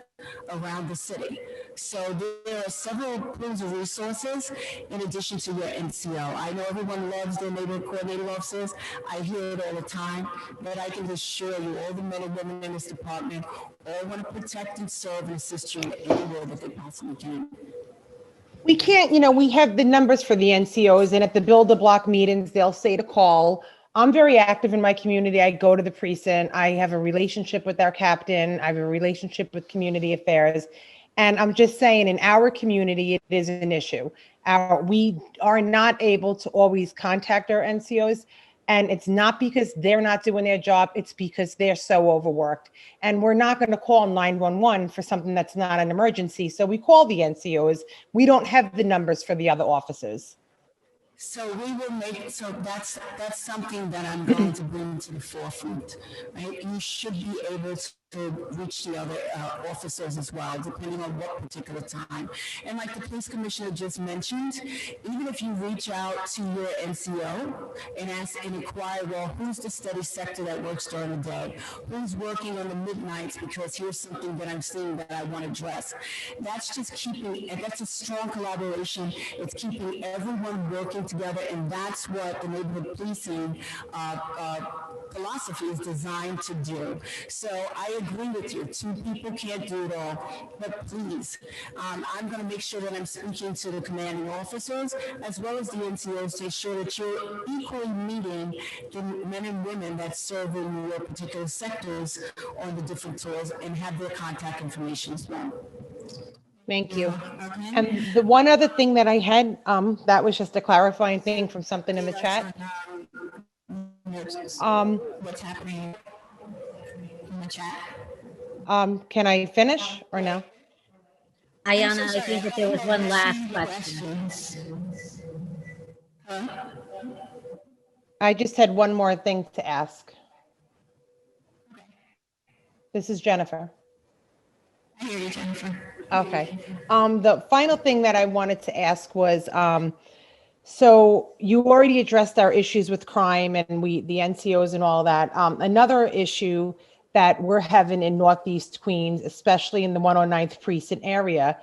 around the city. So there are several pools of resources in addition to your NCO. I know everyone loves their neighborhood coordinating officers. I hear it all the time, but I can assure you all the men and women in this department all want to protect and serve and assist you in any way that they possibly can. We can't, we have the numbers for the NCOs and at the build-a-block meetings, they'll say to call. I'm very active in my community. I go to the precinct. I have a relationship with our captain. I have a relationship with community affairs. And I'm just saying in our community, it is an issue. We are not able to always contact our NCOs. And it's not because they're not doing their job. It's because they're so overworked. And we're not going to call 911 for something that's not an emergency. So we call the NCOs. We don't have the numbers for the other officers. So we will that's something that I'm going to bring to the forefront, right? You should be able to reach the other officers as well, depending on what particular time. And like the police commissioner just mentioned, even if you reach out to your NCO and ask and inquire, well, who's the steady sector that works during the day? Who's working on the midnights because here's something that I'm seeing that I want to address. That's just keeping, and that's a strong collaboration. It's keeping everyone working together, and that's what the neighborhood policing philosophy is designed to do. So I agree with you. Two people can't do it all, but please, I'm going to make sure that I'm speaking to the commanding officers as well as the NCOs to ensure that you're equally meeting the men and women that serve in your particular sectors on the different tours and have their contact information as well. Thank you. Okay. And the one other thing that I had, that was just a clarifying thing from something in the chat. What's happening in the chat? Can I finish or no? Ayana, I think that there was one last question. I just had one more thing to ask. This is Jennifer. I hear you, Jennifer. Okay. The final thing that I wanted to ask was, so you already addressed our issues with crime and the NCOs and all that. Another issue that we're having in Northeast Queens, especially in the 109th precinct area,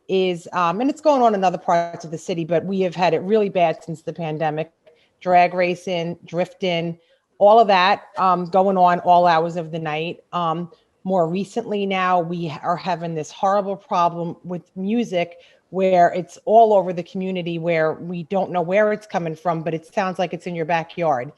is, and it's going on in other parts of the city, but we have had it really bad since the pandemic, drag racing, drifting, all of that going on all hours of the night. More recently now, we are having this horrible problem with music where it's all over the community where we don't know where it's coming from, but it sounds like it's in your backyard.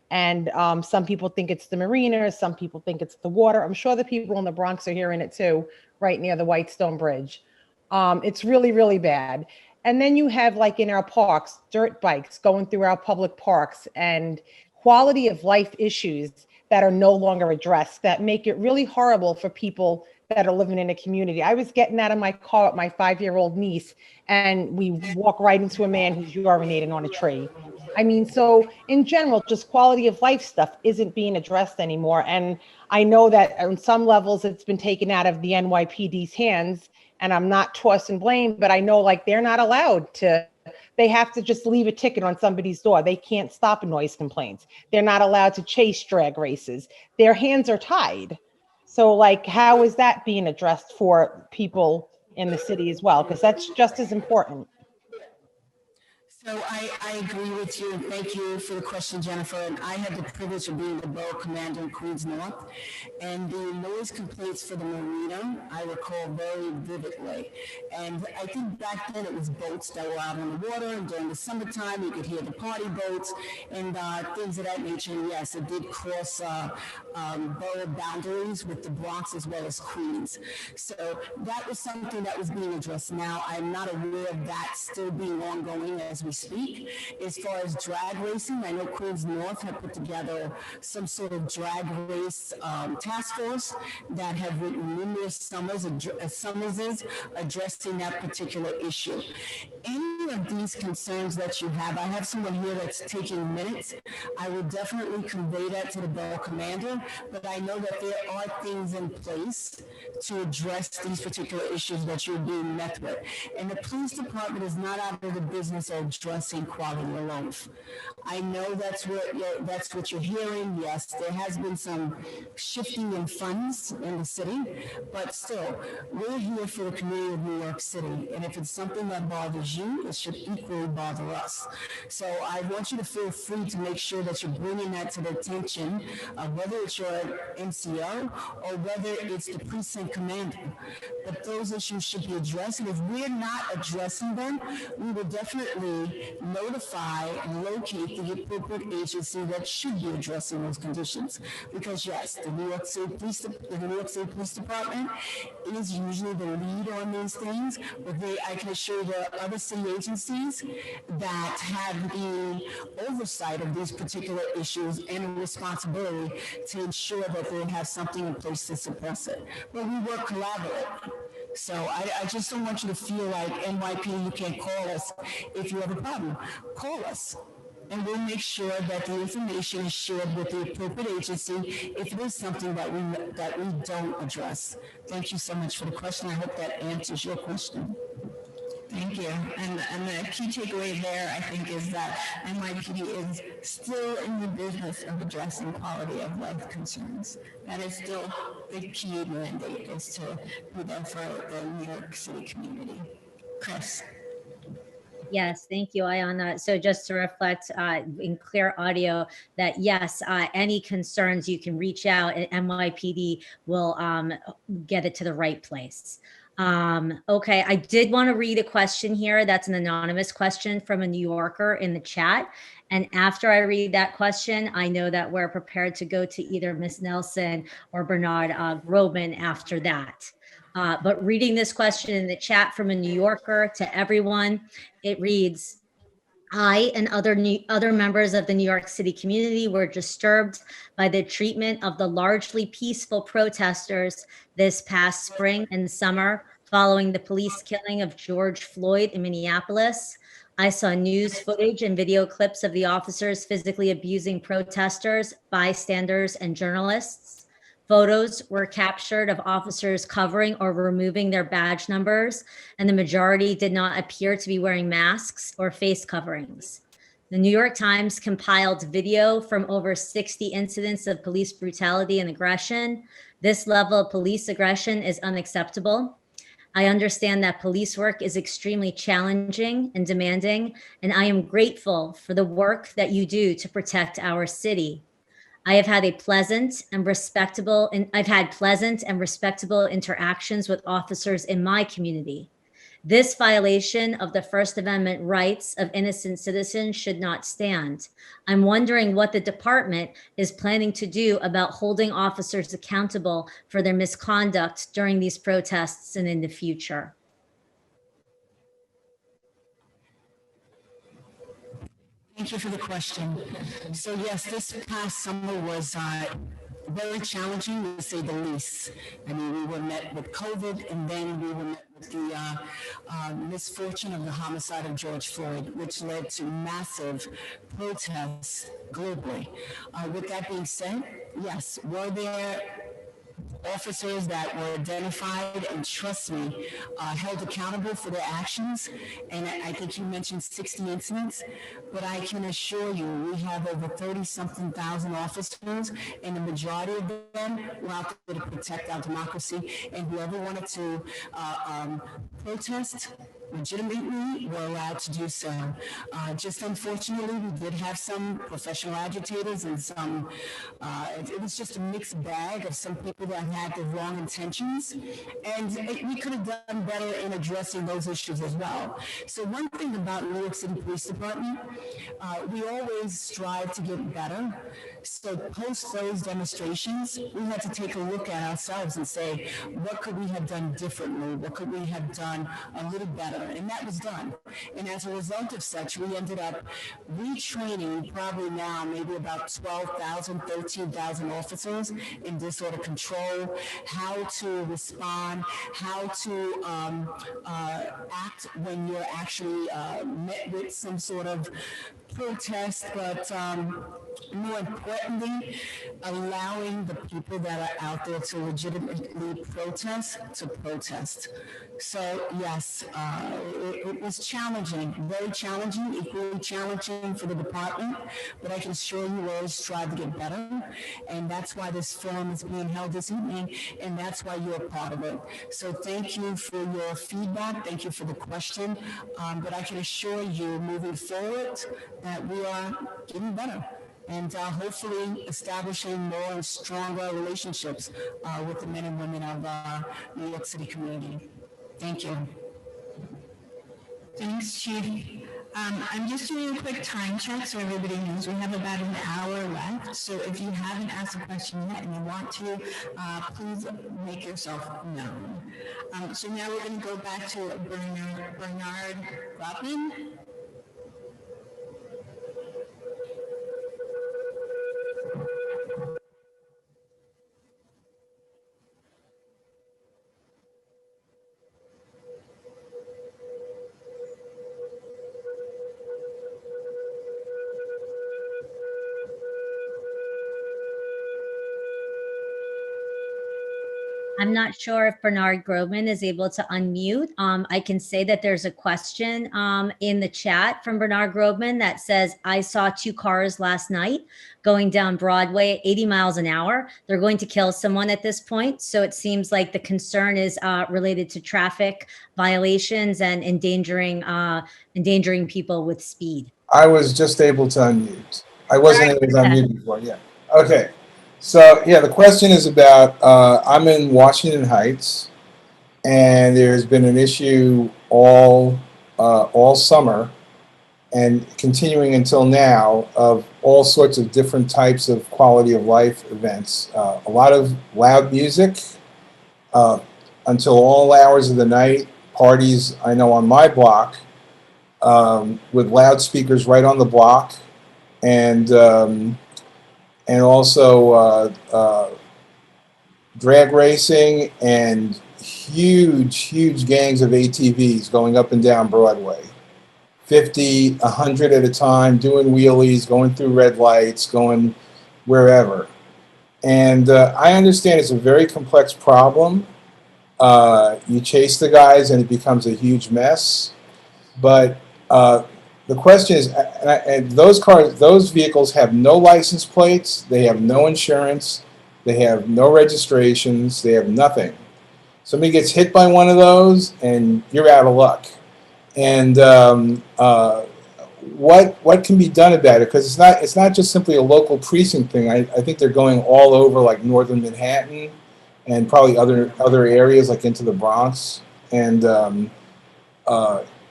And some people think it's the marina, some people think it's the water. I'm sure the people in the Bronx are hearing it too, right near the Whitestone Bridge. It's really, really bad. And then you have, like in our parks, dirt bikes going through our public parks and quality of life issues that are no longer addressed, that make it really horrible for people that are living in a community. I was getting out of my car with my 5-year-old niece, and we walk right into a man who's urinating on a tree. I mean, so in general, just quality of life stuff isn't being addressed anymore. And I know that on some levels it's been taken out of the NYPD's hands, and I'm not tossing blame, but I know like they're not allowed to, they have to just leave a ticket on somebody's door. They can't stop noise complaints. They're not allowed to chase drag races. Their hands are tied. So like, how is that being addressed for people in the city as well? Because that's just as important. So I agree with you, and thank you for the question, Jennifer. And I had the privilege of being the borough commander in Queens North, and the noise complaints for the marina, I recall very vividly. And I think back then it was boats that were out on the water, and during the summertime you could hear the party boats and things of that nature. And yes, it did cross borough boundaries with the Bronx as well as Queens. So that was something that was being addressed. Now, I'm not aware of that still being ongoing as we speak. As far as drag racing, I know Queens North have put together some sort of drag race task force that have written numerous summonses addressing that particular issue. Any of these concerns that you have, I have someone here that's taking minutes. I will definitely convey that to the borough commander, but I know that there are things in place to address these particular issues that you're being met with. And the police department is not out of the business of addressing quality of life. I know that's what you're hearing. Yes, there has been some shifting in funds in the city, but still, we're here for the community of New York City. And if it's something that bothers you, it should equally bother us. So I want you to feel free to make sure that you're bringing that to the attention of whether it's your NCO or whether it's the precinct commander. But those issues should be addressed. And if we're not addressing them, we will definitely notify and locate the appropriate agency that should be addressing those conditions. Because yes, the New York City Police Department is usually the lead on these things, but I can assure you there are other city agencies that have the oversight of these particular issues and a responsibility to ensure that they have something in place to suppress it. But we work collaboratively. So I just don't want you to feel like NYPD, you can't call us if you have a problem. Call us. and we'll make sure that the information is shared with the appropriate agency if it is something that we don't address. Thank you so much for the question. I hope that answers your question. Thank you. And the key takeaway there, I think, is that NYPD is still in the business of addressing quality of life concerns. That is still the key mandate, is to be there for the New York City community. Chris. Yes, thank you, Ayana. So just to reflect in clear audio that yes, any concerns you can reach out and NYPD will get it to the right place. Okay, I did want to read a question here. That's an anonymous question from a New Yorker in the chat. And after I read that question, I know that we're prepared to go to either Ms. Nelson or Bernard Grobman after that. But reading this question in the chat from a New Yorker to everyone, it reads, I and other members of the New York City community were disturbed by the treatment of the largely peaceful protesters this past spring and summer following the police killing of George Floyd in Minneapolis. I saw news footage and video clips of the officers physically abusing protesters, bystanders, and journalists. Photos were captured of officers covering or removing their badge numbers, and the majority did not appear to be wearing masks or face coverings. The New York Times compiled video from over 60 incidents of police brutality and aggression. This level of police aggression is unacceptable. I understand that police work is extremely challenging and demanding, and I am grateful for the work that you do to protect our city. I've had pleasant and respectable interactions with officers in my community. This violation of the First Amendment rights of innocent citizens should not stand. I'm wondering what the department is planning to do about holding officers accountable for their misconduct during these protests and in the future. Thank you for the question. So yes, this past summer was very challenging, to say the least. I mean, we were met with COVID, and then we were met with the misfortune of the homicide of George Floyd, which led to massive protests globally. With that being said, yes, were there officers that were identified and, trust me, held accountable for their actions? And I think you mentioned 60 incidents, but I can assure you we have over 30-something thousand officers, and the majority of them were out there to protect our democracy. And whoever wanted to protest legitimately were allowed to do so. Just unfortunately, we did have some professional agitators and some, it was just a mixed bag of some people that had the wrong intentions. And we could have done better in addressing those issues as well. So one thing about New York City Police Department, we always strive to get better. So post those demonstrations, we had to take a look at ourselves and say, what could we have done differently? What could we have done a little better? And that was done. And as a result of such, we ended up retraining probably now maybe about 12,000, 13,000 officers in disorder control, how to respond, how to act when you're actually met with some sort of protest, but more importantly, allowing the people that are out there to legitimately protest to protest. So yes, it was challenging, very challenging, equally challenging for the department, but I can assure you we always strive to get better, and that's why this forum is being held this evening, and that's why you're a part of it. So thank you for your feedback, thank you for the question, but I can assure you moving forward that we are getting better and hopefully establishing more and stronger relationships with the men and women of New York City community. Thank you. Thanks, Chief. I'm just doing a quick time check so everybody knows we have about an hour left. So if you haven't asked a question yet and you want to, please make yourself known. So now we're going to go back to Bernard Grobman. I'm not sure if Bernard Groveman is able to unmute. I can say that there's a question in the chat from Bernard Groveman that says, I saw 2 cars last night going down Broadway at 80 miles an hour. They're going to kill someone at this point. So it seems like the concern is related to traffic violations and endangering people with speed. I was just able to unmute. I wasn't able to unmute before, yeah. Okay. So, yeah, the question is about, I'm in Washington Heights, and there's been an issue all summer and continuing until now of all sorts of different types of quality of life events. A lot of loud music until all hours of the night, parties I know on my block with loudspeakers right on the block, and also drag racing and huge gangs of ATVs going up and down Broadway. 50, 100 at a time, doing wheelies, going through red lights, going wherever. And I understand it's a very complex problem. You chase the guys and it becomes a huge mess. But the question is, and those vehicles have no license plates, they have no insurance, they have no registrations, they have nothing. Somebody gets hit by one of those and you're out of luck. And what can be done about it? Because it's not just simply a local precinct thing. I think they're going all over, like northern Manhattan and probably other areas like into the Bronx. And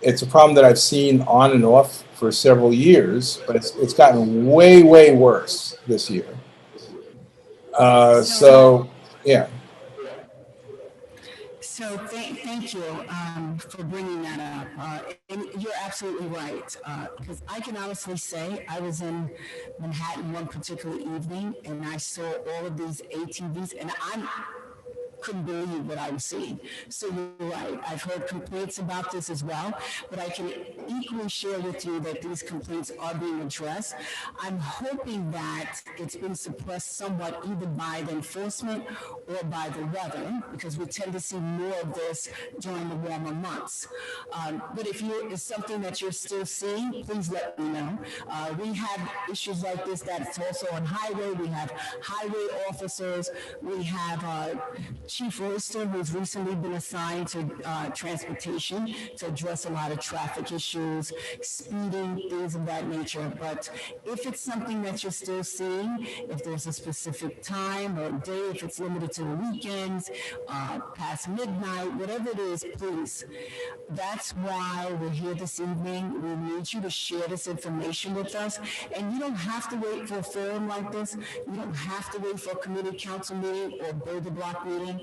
it's a problem that I've seen on and off for several years, but it's gotten way worse this year. So yeah. So thank you for bringing that up. And you're absolutely right, because I can honestly say I was in Manhattan one particular evening and I saw all of these ATVs, and I couldn't believe what I was seeing. So you're right. I've heard complaints about this as well, but I can equally share with you that these complaints are being addressed. I'm hoping that it's been suppressed somewhat either by the enforcement or by the weather, because we tend to see more of this during the warmer months. But if it's something that you're still seeing, please let me know. We have issues like this that's also on highway. We have highway officers. We have Chief Royster, who's recently been assigned to transportation to address a lot of traffic issues, speeding, things of that nature. But if it's something that you're still seeing, if there's a specific time or day, if it's limited to the weekends, past midnight, whatever it is, please. That's why we're here this evening. We need you to share this information with us. And you don't have to wait for a forum like this. You don't have to wait for a community council meeting or build a block meeting.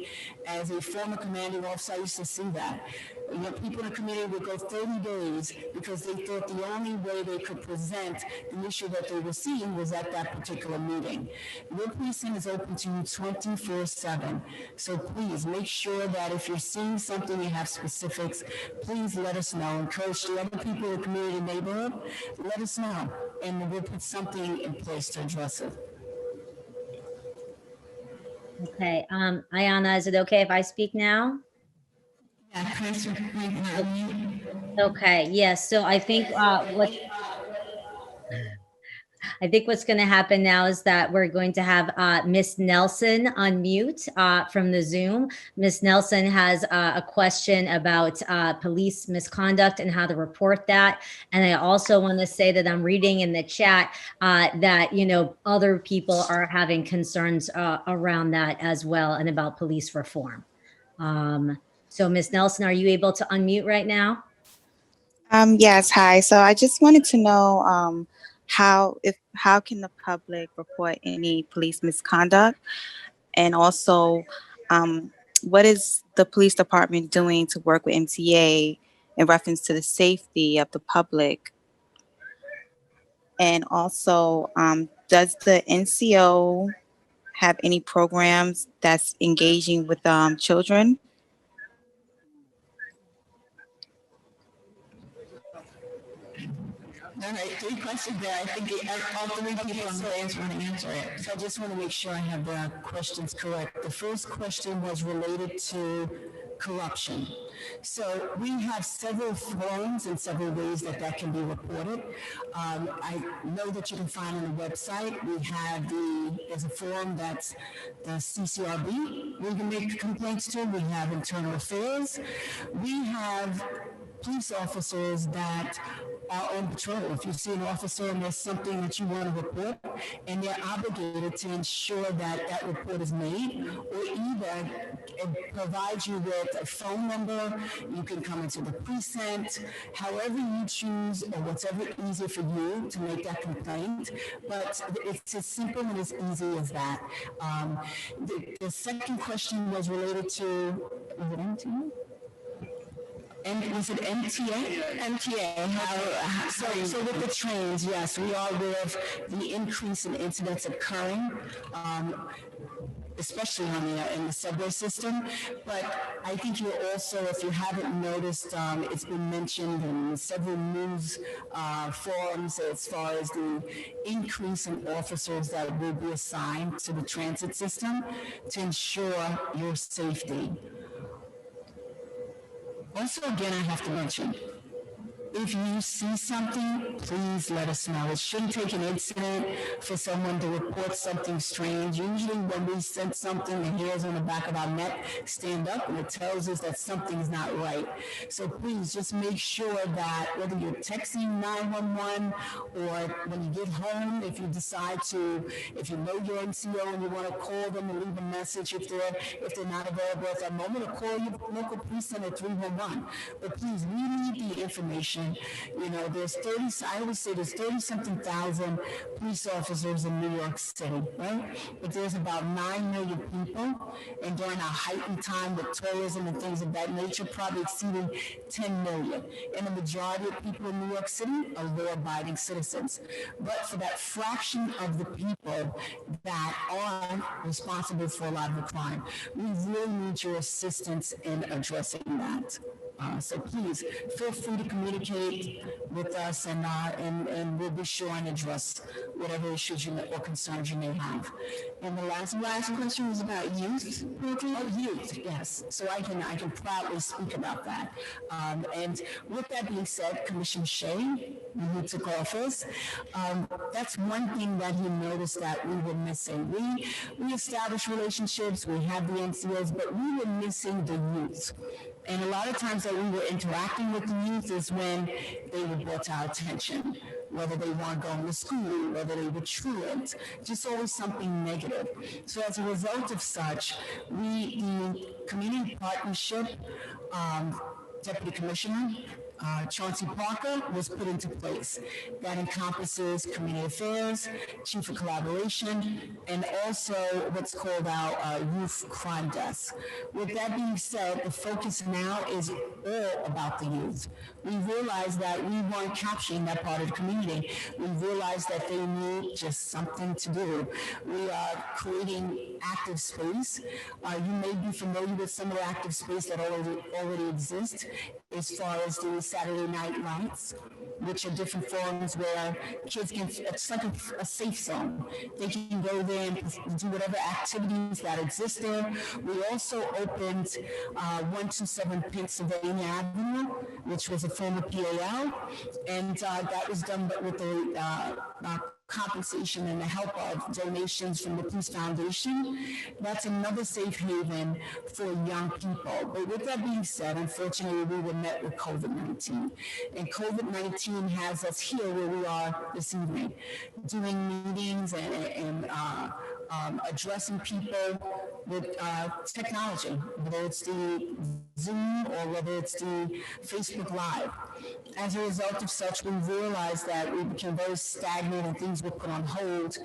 As a former commanding officer, I used to see that. You know, people in the community would go 30 days because they thought the only way they could present the issue that they were seeing was at that particular meeting. Your precinct is open to you 24/7. So please make sure that if you're seeing something, you have specifics, please let us know. Encourage the other people in the community neighborhood, let us know, and we'll put something in place to address it. Okay, Ayana, is it okay if I speak now? Yeah, Chris, Okay, yes. So I think what's going to happen now is that we're going to have Miss Nelson unmute from the Zoom. Miss Nelson has a question about police misconduct and how to report that. And I also want to say that I'm reading in the chat that, you know, other people are having concerns around that as well and about police reform. So Miss Nelson, are you able to unmute right now? Yes, hi. So I just wanted to know how can the public report any police misconduct, and also what is the police department doing to work with MTA in reference to the safety of the public, and also does the NCO have any programs that's engaging with children? All right, 3 questions there. I think all 3 people on the dais want to answer it. So I just want to make sure I have the questions correct. The first question was related to corruption. So we have several forms and several ways that can be reported. I know that you can find on the website. We have there's a form that's the CCRB we can make complaints to. We have internal affairs. We have police officers that are on patrol. If you see an officer and there's something that you want to report, and they're obligated to ensure that that report is made, or either it provides you with a phone number, you can come into the precinct, however you choose, or whatever easier for you to make that complaint. But it's as simple and as easy as that. The second question was related to, was it MTA? And was it MTA? MTA. So with the trains, yes, we are aware of the increase in incidents occurring, especially in the subway system. But I think you also, if you haven't noticed, it's been mentioned in several news forums as far as the increase in officers that will be assigned to the transit system to ensure your safety. Also, again, I have to mention, if you see something, please let us know. It shouldn't take an incident for someone to report something strange. Usually when we sense something, the hairs on the back of our neck stand up and it tells us that something's not right. So please just make sure that whether you're texting 911 or when you get home, if you decide to, if you know your NCO and you want to call them and leave a message if they're not available at that moment, or call your local precinct at 311. But please, we need the information. You know, there's I always say there's 30-something thousand police officers in New York City, right? But there's about 9 million people, and during our heightened time with tourism and things of that nature, probably exceeding 10 million. And the majority of people in New York City are law-abiding citizens. But for that fraction of the people that are responsible for a lot of the crime, we really need your assistance in addressing that. So please feel free to communicate with us, and we'll be sure and address whatever issues or concerns you may have. And the last question was about youth program. Oh, youth, yes. So I can proudly speak about that. And with that being said, Commissioner Shea, who took office, that's one thing that he noticed that we were missing. We established relationships, we have the NCOs, but we were missing the youth. And a lot of times that we were interacting with the youth is when they were brought to our attention, whether they weren't going to school, whether they were truant, just always something negative. So as a result of such, the community partnership Deputy Commissioner Chauncey Parker was put into place. That encompasses community affairs, chief of collaboration, and also what's called our youth crime desk. With that being said, the focus now is all about the youth. We realized that we weren't capturing that part of the community. We realized that they need just something to do. We are creating active space. You may be familiar with some of the active space that already exists as far as the Saturday night lights, which are different forums where kids can, it's like a safe zone. They can go there and do whatever activities that exist there. We also opened 127 Pennsylvania Avenue, which was a former PAL, and that was done with the compensation and the help of donations from the Police Foundation. That's another safe haven for young people. But with that being said, unfortunately, we were met with COVID-19. And COVID-19 has us here where we are this evening, doing meetings and addressing people with technology, whether it's the Zoom or whether it's the Facebook Live. As a result of such, we realized that we became very stagnant and things were put on hold.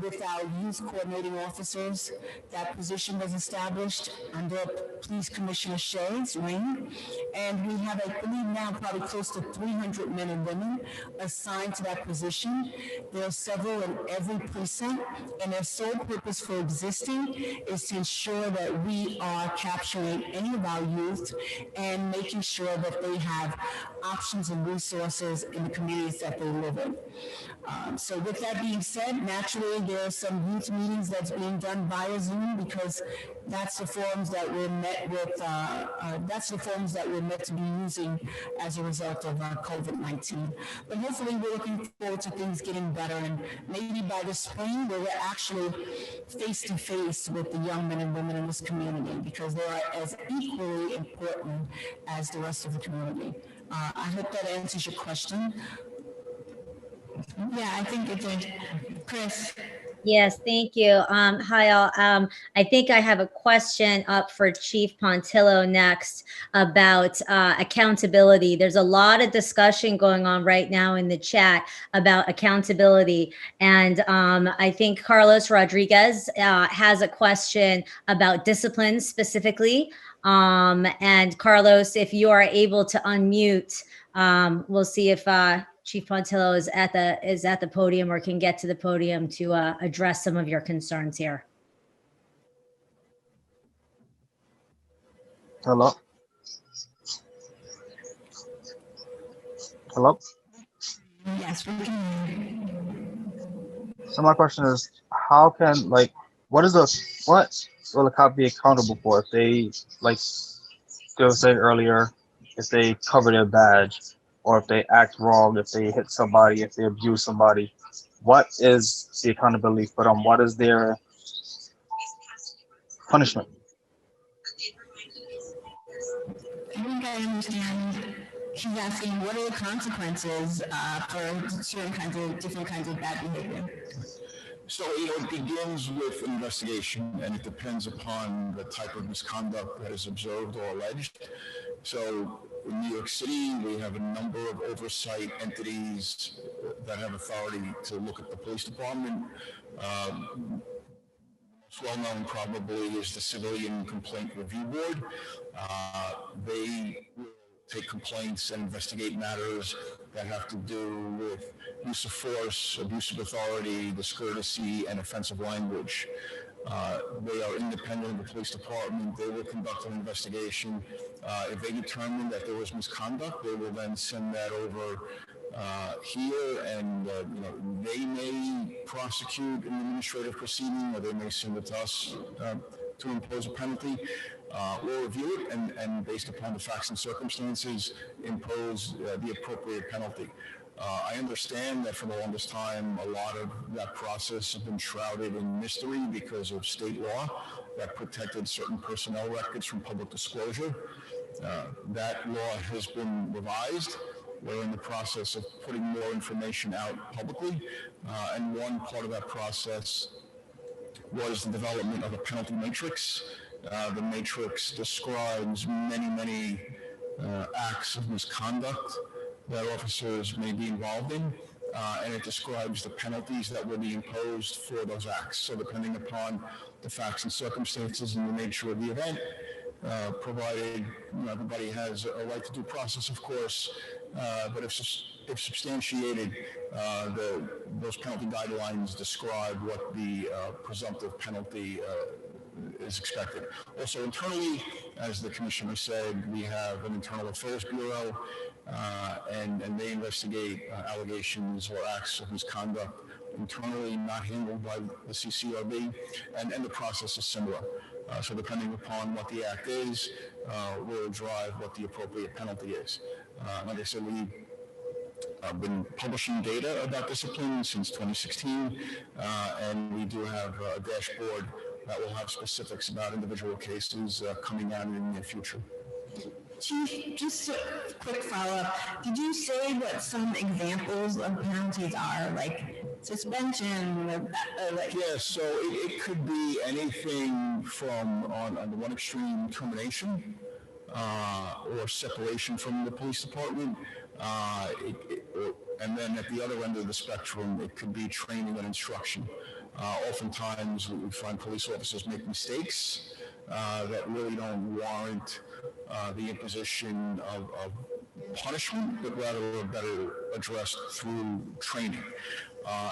With our youth coordinating officers, that position was established under Police Commissioner Shea's wing, and we have, I believe now, probably close to 300 men and women assigned to that position. There are several in every precinct, and their sole purpose for existing is to ensure that we are capturing any of our youth and making sure that they have options and resources in the communities that they live in. So with that being said, naturally there are some youth meetings that's being done via Zoom because that's the forms that we're met with. That's the forms that we're meant to be using as a result of COVID-19. But hopefully we're looking forward to things getting better, and maybe by the spring we're actually face to face with the young men and women in this community because they are as equally important as the rest of the community. I hope that answers your question. Yeah, I think it did. Chris. Yes, thank you. Hi, all. I think I have a question up for Chief Pontillo next about accountability. There's a lot of discussion going on right now in the chat about accountability. And I think Carlos Rodriguez has a question about discipline specifically. And Carlos, if you are able to unmute, we'll see if Chief Pontillo is at the podium or can get to the podium to address some of your concerns here. Hello. Hello. Yes, we can hear you. So my question is, how can what will a cop be accountable for if they said earlier, if they cover their badge, or if they act wrong, if they hit somebody, if they abuse somebody? What is the accountability for them? What is their punishment? I think I understand. She's asking, what are the consequences for certain different kinds of bad behavior? So, it begins with an investigation, and it depends upon the type of misconduct that is observed or alleged. So, in New York City, we have a number of oversight entities that have authority to look at the police department. Most well-known probably is the Civilian Complaint Review Board. They will take complaints and investigate matters that have to do with use of force, abuse of authority, discourtesy, and offensive language. They are independent of the police department. They will conduct an investigation. If they determine that there was misconduct, they will then send that over here, and they may prosecute an administrative proceeding, or they may send it to us to impose a penalty. We'll review it and based upon the facts and circumstances, impose the appropriate penalty. I understand that for the longest time, a lot of that process has been shrouded in mystery because of state law that protected certain personnel records from public disclosure. That law has been revised. We're in the process of putting more information out publicly, and one part of that process was the development of a penalty matrix. The matrix describes many acts of misconduct that officers may be involved in, and it describes the penalties that will be imposed for those acts. So depending upon the facts and circumstances and the nature of the event, provided everybody has a right to due process, of course, but if substantiated, those penalty guidelines describe what the presumptive penalty is expected. Also internally, as the commissioner said, we have an internal affairs bureau, and they investigate allegations or acts of misconduct internally, not handled by the CCRB, and the process is similar. So depending upon what the act is, will drive what the appropriate penalty is. Like I said, we've been publishing data about discipline since 2016, and we do have a dashboard that will have specifics about individual cases coming out in the near future. Chief, just a quick follow-up. Did you say what some examples of penalties are, like suspension? Yeah, so it could be anything from, on the one extreme, termination or separation from the police department. And then at the other end of the spectrum, it could be training and instruction. Oftentimes, we find police officers make mistakes that really don't warrant the imposition of punishment, but rather are better addressed through training.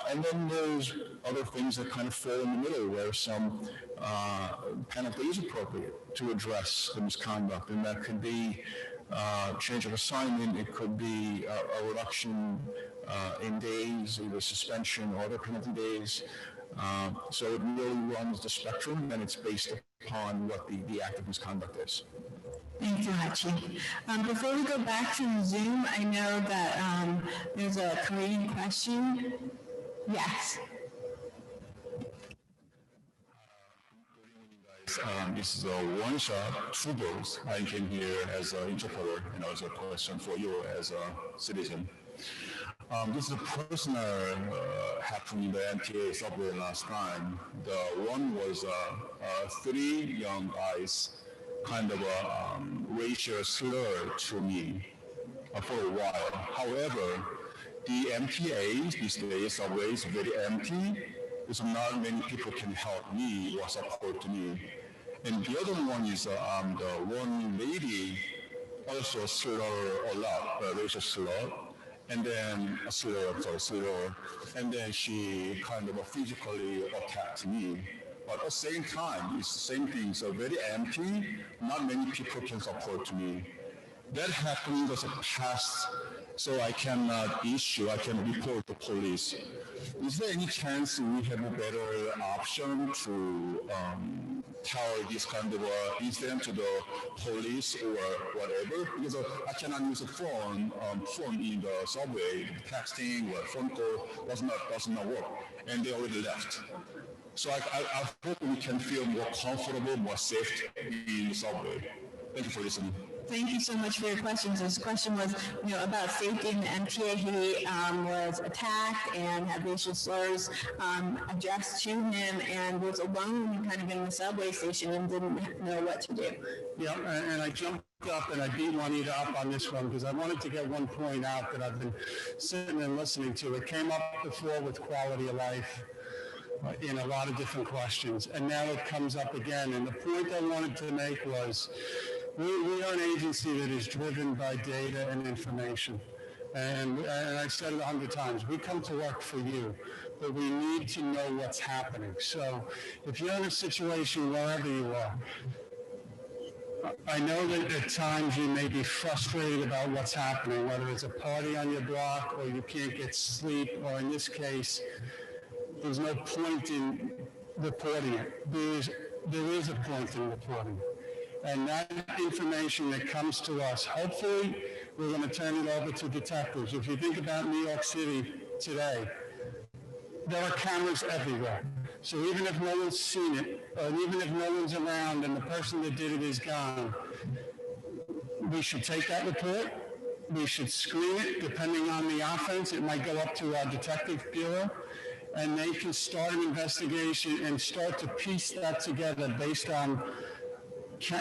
And then there's other things that kind of fall in the middle, where some penalty is appropriate to address the misconduct, and that could be change of assignment. It could be a reduction in days, either suspension or other penalty days. So it really runs the spectrum, and it's based upon what the act of misconduct is. Thanks so much, Chief. Before we go back to Zoom, I know that there's a Korean question. Yes. This is a one shot, two birds. I came here as an interpreter, and also a question for you as a citizen. This is a personal happening in the MTA subway last time. The one was 3 young guys, kind of a racial slur to me for a while. However, the MTA these days, subway is very empty. So not many people can help me or support me. And the other one is the one lady also slur a lot, racial slur, and then and then she kind of physically attacked me. But at the same time, it's the same thing. So very empty. Not many people can support me. That happened as a past, so I can report the police. Is there any chance we have a better option to tell this kind of incident to the police or whatever? Because I cannot use a phone in the subway, texting or phone call does not work, and they already left. So I hope we can feel more comfortable, more safe in the subway. Thank you for listening. Thank you so much for your questions. This question was, about safety in the MTA. He was attacked and had racial slurs addressed to him, and was alone, kind of in the subway station, and didn't know what to do. Yeah, and I jumped up and I beat Juanita up on this one because I wanted to get one point out that I've been sitting and listening to. It came up before with quality of life in a lot of different questions, and now it comes up again. And the point I wanted to make was, we are an agency that is driven by data and information. And I've said it 100 times, we come to work for you, but we need to know what's happening. So if you're in a situation wherever you are, I know that at times you may be frustrated about what's happening, whether it's a party on your block or you can't get sleep, or in this case, there's no point in reporting it. There is a point in reporting it. And that information that comes to us, hopefully we're going to turn it over to detectives. If you think about New York City today, there are cameras everywhere. So even if no one's seen it, or even if no one's around and the person that did it is gone, we should take that report. We should screen it. Depending on the offense, it might go up to our detective bureau, and they can start an investigation and start to piece that together based on.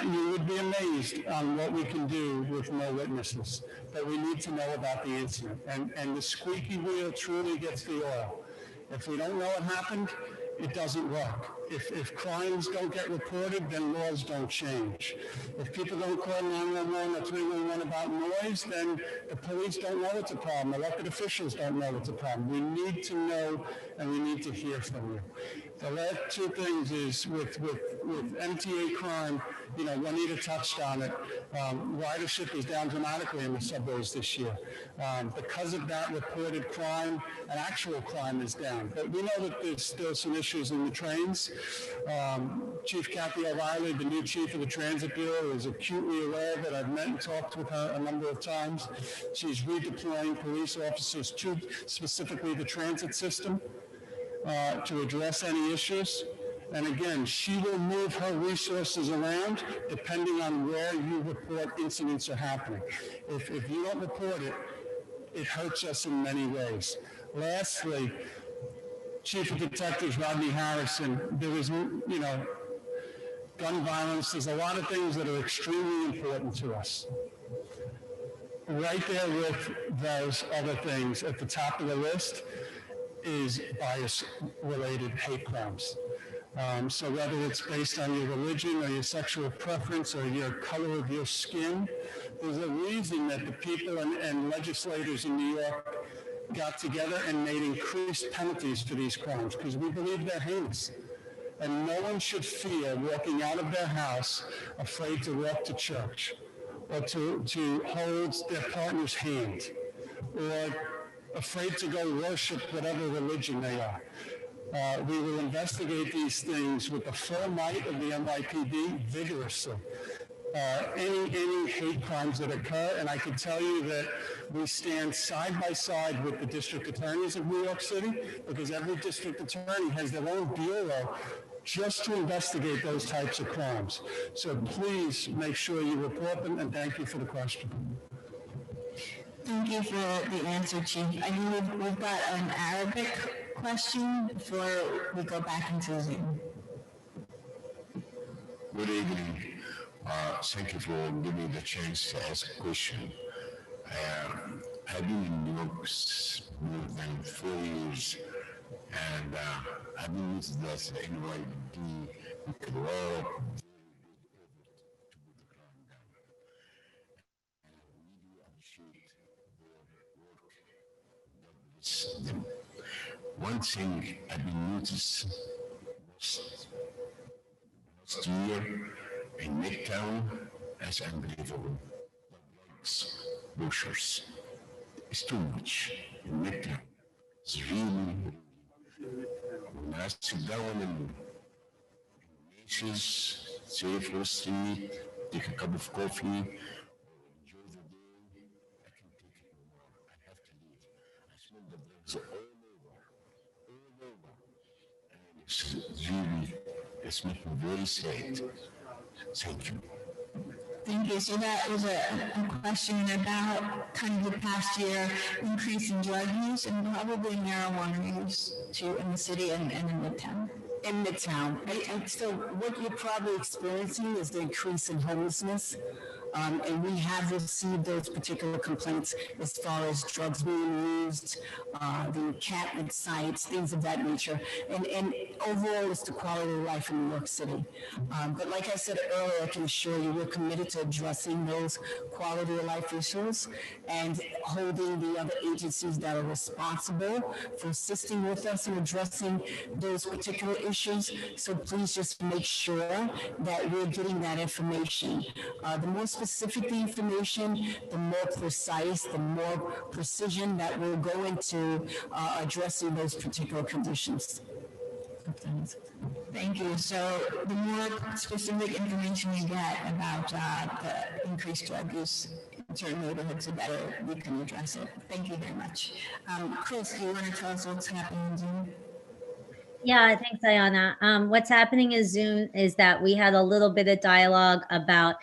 You would be amazed on what we can do with no witnesses, but we need to know about the incident. And the squeaky wheel truly gets the oil. If we don't know what happened, it doesn't work. If crimes don't get reported, then laws don't change. If people don't call 911 or 311 about noise, then the police don't know it's a problem. Elected officials don't know it's a problem. We need to know, and we need to hear from you. The last two things is with MTA crime, Juanita touched on it. Ridership is down dramatically in the subways this year. Because of that reported crime, an actual crime is down. But we know that there's still some issues in the trains. Chief Kathy O'Reilly, the new chief of the Transit Bureau, is acutely aware of it. I've met and talked with her a number of times. She's redeploying police officers to specifically the transit system to address any issues. And again, she will move her resources around depending on where you report incidents are happening. If you don't report it, it hurts us in many ways. Lastly, Chief of Detectives Rodney Harrison, there is, gun violence. There's a lot of things that are extremely important to us. Right there with those other things at the top of the list is bias-related hate crimes. So whether it's based on your religion or your sexual preference or your color of your skin, there's a reason that the people and legislators in New York got together and made increased penalties for these crimes because we believe they're heinous. And no one should fear walking out of their house afraid to walk to church, or to hold their partner's hand, or afraid to go worship whatever religion they are. We will investigate these things with the full might of the NYPD vigorously. Any hate crimes that occur, and I can tell you that we stand side by side with the district attorneys of New York City, because every district attorney has their own bureau just to investigate those types of crimes. So please make sure you report them, and thank you for the question. Thank you for the answer, Chief. I know we've got an Arabic question before we go back into Zoom. Good evening. Thank you for giving me the chance to ask a question. I've been in New York more than 4 years, and I've been with the NYPD with a lot of them. One thing I've been noticing last year in Midtown as unbelievable. Bushers. It's too much in Midtown. It's really, when I sit down in Macy's, say for a street, take a cup of coffee, enjoy the day, I can take it no more. I have to leave. I smell the drugs all over. And it's really, it's making me very sad. Thank you. Thank you. So that was a question about kind of the past year increase in drug use and probably marijuana use too in the city and in Midtown. In Midtown. And so what you're probably experiencing is the increase in homelessness. And we have received those particular complaints as far as drugs being used, the encampment sites, things of that nature. And overall, it's the quality of life in New York City. But like I said earlier, I can assure you we're committed to addressing those quality of life issues and holding the other agencies that are responsible for assisting with us in addressing those particular issues. So please just make sure that we're getting that information. The more specific the information, the more precise, the more precision that we'll go into addressing those particular conditions. Thank you. So the more specific information you get about the increased drug use in certain neighborhoods, the better we can address it. Thank you very much. Chris, do you want to tell us what's happening in Zoom? Yeah, thanks, Ayana. What's happening in Zoom is that we had a little bit of dialogue about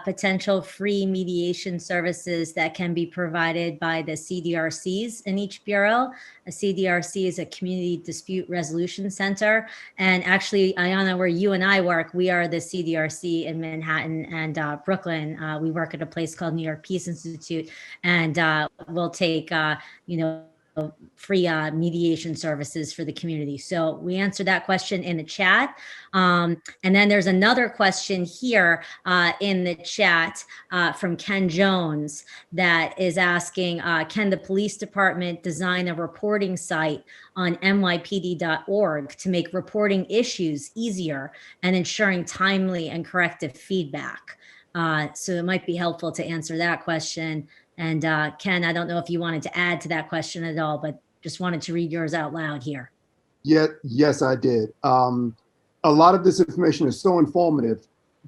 potential free mediation services that can be provided by the CDRCs in each bureau. A CDRC is a Community Dispute Resolution Center. And actually, Ayana, where you and I work, we are the CDRC in Manhattan and Brooklyn. We work at a place called New York Peace Institute, and we'll take, free mediation services for the community. So we answered that question in the chat. And then there's another question here in the chat from Ken Jones that is asking, can the police department design a reporting site on nypd.org to make reporting issues easier and ensuring timely and corrective feedback? So it might be helpful to answer that question. And Ken, I don't know if you wanted to add to that question at all, but just wanted to read yours out loud here. Yeah, yes, I did. A lot of this information is so informative,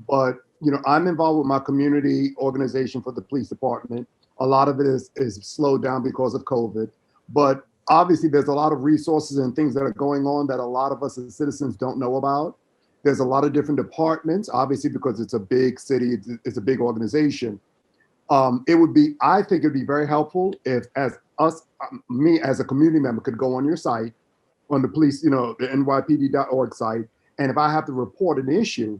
but I'm involved with my community organization for the police department. A lot of it is slowed down because of COVID, but obviously there's a lot of resources and things that are going on that a lot of us as citizens don't know about. There's a lot of different departments, obviously because it's a big city, it's a big organization. I think it'd be very helpful if me as a community member could go on your site, on the police, the NYPD.org site. And if I have to report an issue,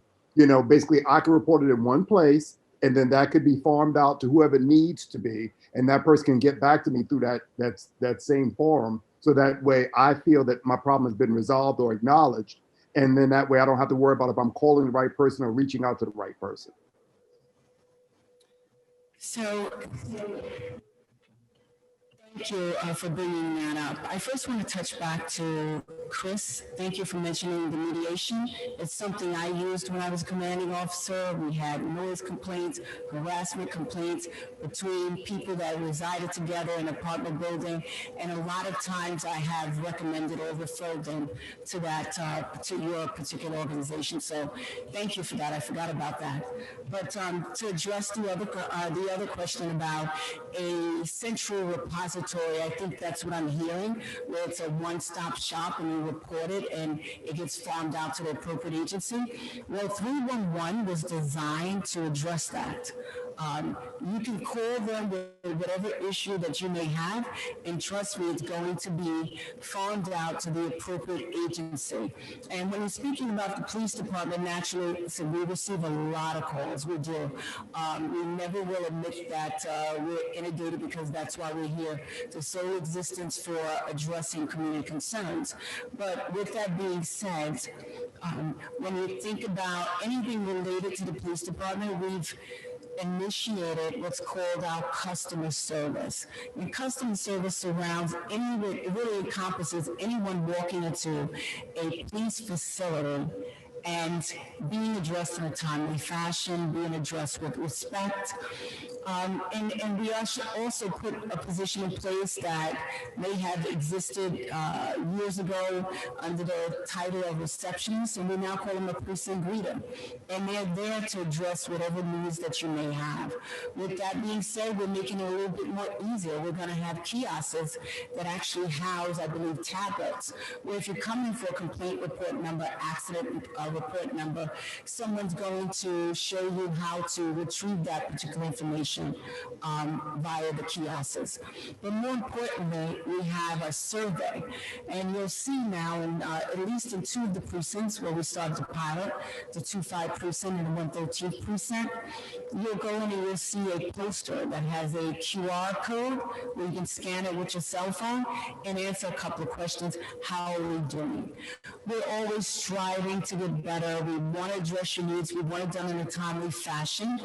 basically I can report it in one place and then that could be farmed out to whoever needs to be. And that person can get back to me through that same forum. So that way I feel that my problem has been resolved or acknowledged. And then that way I don't have to worry about if I'm calling the right person or reaching out to the right person. So Thank you for bringing that up. I first want to touch back to Chris. Thank you for mentioning the mediation. It's something I used when I was a commanding officer. We had noise complaints, harassment complaints between people that resided together in an apartment building, and a lot of times I have recommended or referred them to that to your particular organization. So thank you for that. I forgot about that. But to address the other question about a central repository, I think that's what I'm hearing, where it's a one-stop shop and you report it and it gets farmed out to the appropriate agency. Well, 311 was designed to address that. You can call them with whatever issue that you may have, and trust me, it's going to be farmed out to the appropriate agency. And when you're speaking about the police department, naturally, so we receive a lot of calls. We do. We never will admit that we're inundated, because that's why we're here, the sole existence for addressing community concerns. But with that being said, when you think about anything related to the police department, we've initiated what's called our customer service. And customer service surrounds it really encompasses anyone walking into a police facility and being addressed in a timely fashion, being addressed with respect. And we also put a position in place that may have existed years ago under the title of receptionist, and we now call them a precinct greeter. And they're there to address whatever needs that you may have. With that being said, we're making it a little bit more easier. We're going to have kiosks that actually house, I believe, tablets, where if you're coming for a complaint report number, accident report number, someone's going to show you how to retrieve that particular information via the kiosks. But more importantly, we have a survey, and you'll see now, at least in two of the precincts where we started to pilot, the 25 precinct and the 113th precinct, you'll go in and you'll see a poster that has a QR code where you can scan it with your cell phone and answer a couple of questions. How are we doing? We're always striving to get better. We want to address your needs. We want it done in a timely fashion.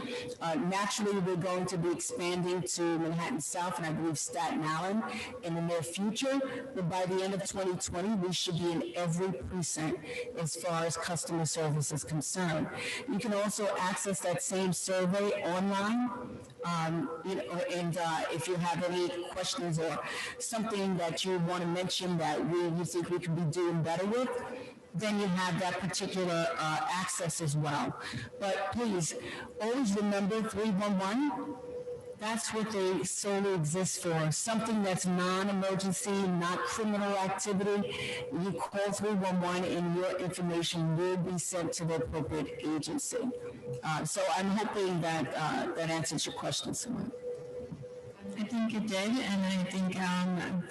Naturally, we're going to be expanding to Manhattan South and I believe Staten Island in the near future. But by the end of 2020, we should be in every precinct as far as customer service is concerned. You can also access that same survey online. If you have any questions or something that you want to mention that you think we could be doing better with, then you have that particular access as well. But please, always remember 311, that's what they solely exist for. Something that's non-emergency, not criminal activity. You call 311 and your information will be sent to the appropriate agency. So I'm hoping that that answers your question, Simone. I think it did, and I think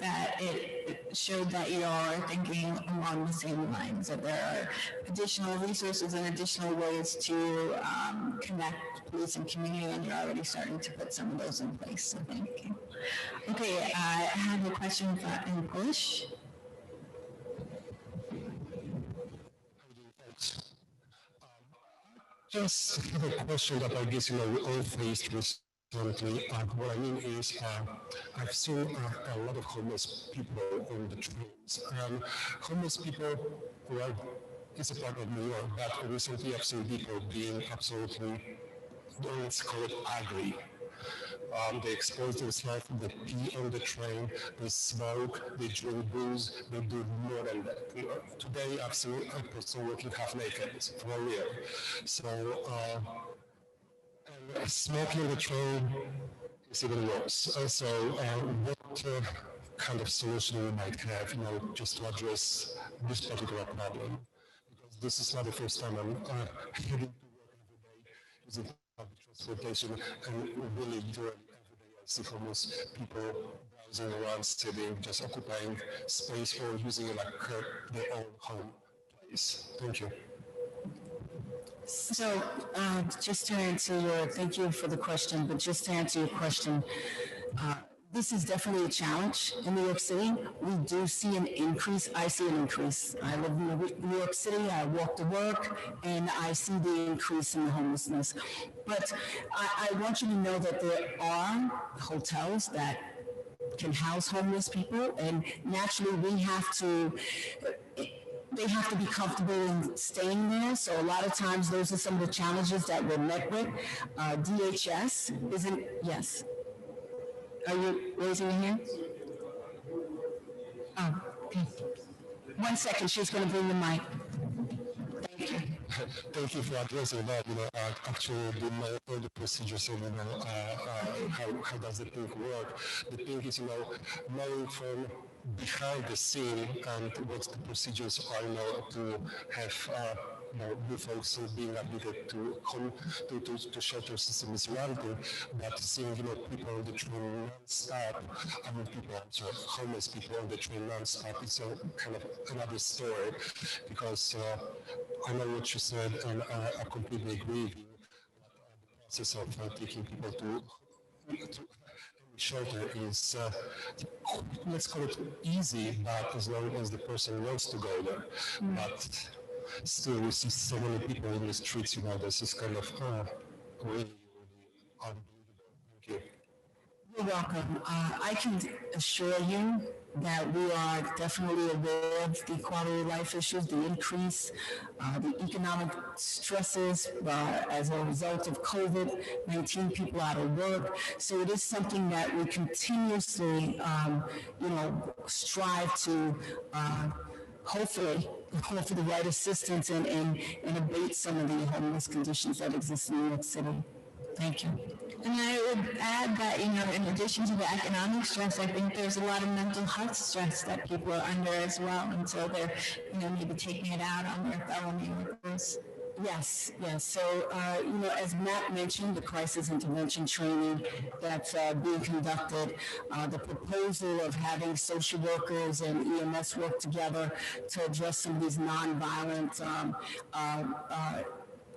that it showed that you all are thinking along the same lines, that there are additional resources and additional ways to connect police and community, and you're already starting to put some of those in place, so thank you. Okay, I have a question in Polish. Just have a question that I guess we all faced recently. What I mean is, I've seen a lot of homeless people on the trains. Homeless people, well, it's a part of New York, but recently I've seen people being absolutely, let's call it, ugly. They expose themselves, they pee on the train, they smoke, they drink booze, they do more than that. Today I've seen a person working half naked, for real. So, smoking on the train is even worse. So, what kind of solution we might have, just to address this particular problem? Because this is not the first time I'm heading to work every day using public transportation, and really every day I see homeless people browsing around, sitting, just occupying space or using it like their own home place. Thank you. So just to answer thank you for the question, but just to answer your question, this is definitely a challenge in New York City. We do see an increase. I see an increase. I live in New York City. I walk to work, and I see the increase in the homelessness. But I want you to know that there are hotels that can house homeless people, and naturally they have to be comfortable in staying there. So a lot of times those are some of the challenges that we're met with. DHS isn't, yes. Are you raising your hand? Oh, okay. 1 second, she's going to bring the mic. Thank you. Thank you for addressing that. Actually, all the procedures and how does the thing work. The thing is, knowing from behind the scene and what the procedures are, to have you folks being admitted to shelter system is one thing, but seeing people on the train non-stop, homeless people on the train non-stop, it's a kind of another story, because I know what you said, and I completely agree with you. The process of taking people to shelter is, let's call it easy, but as long as the person wants to go there. But still, we see so many people in the streets, this is kind of really unbelievable. Thank you. You're welcome. I can assure you that we are definitely aware of the quality of life issues, the increase, the economic stresses as a result of COVID-19, people out of work. So it is something that we continuously, strive to hopefully offer the right assistance and abate some of the homeless conditions that exist in New York City. Thank you. And I would add that, in addition to the economic stress, I think there's a lot of mental health stress that people are under as well. And so they're, maybe taking it out on their fellow neighbors. Yes. So, as Matt mentioned, the crisis intervention training that's being conducted, the proposal of having social workers and EMS work together to address some of these nonviolent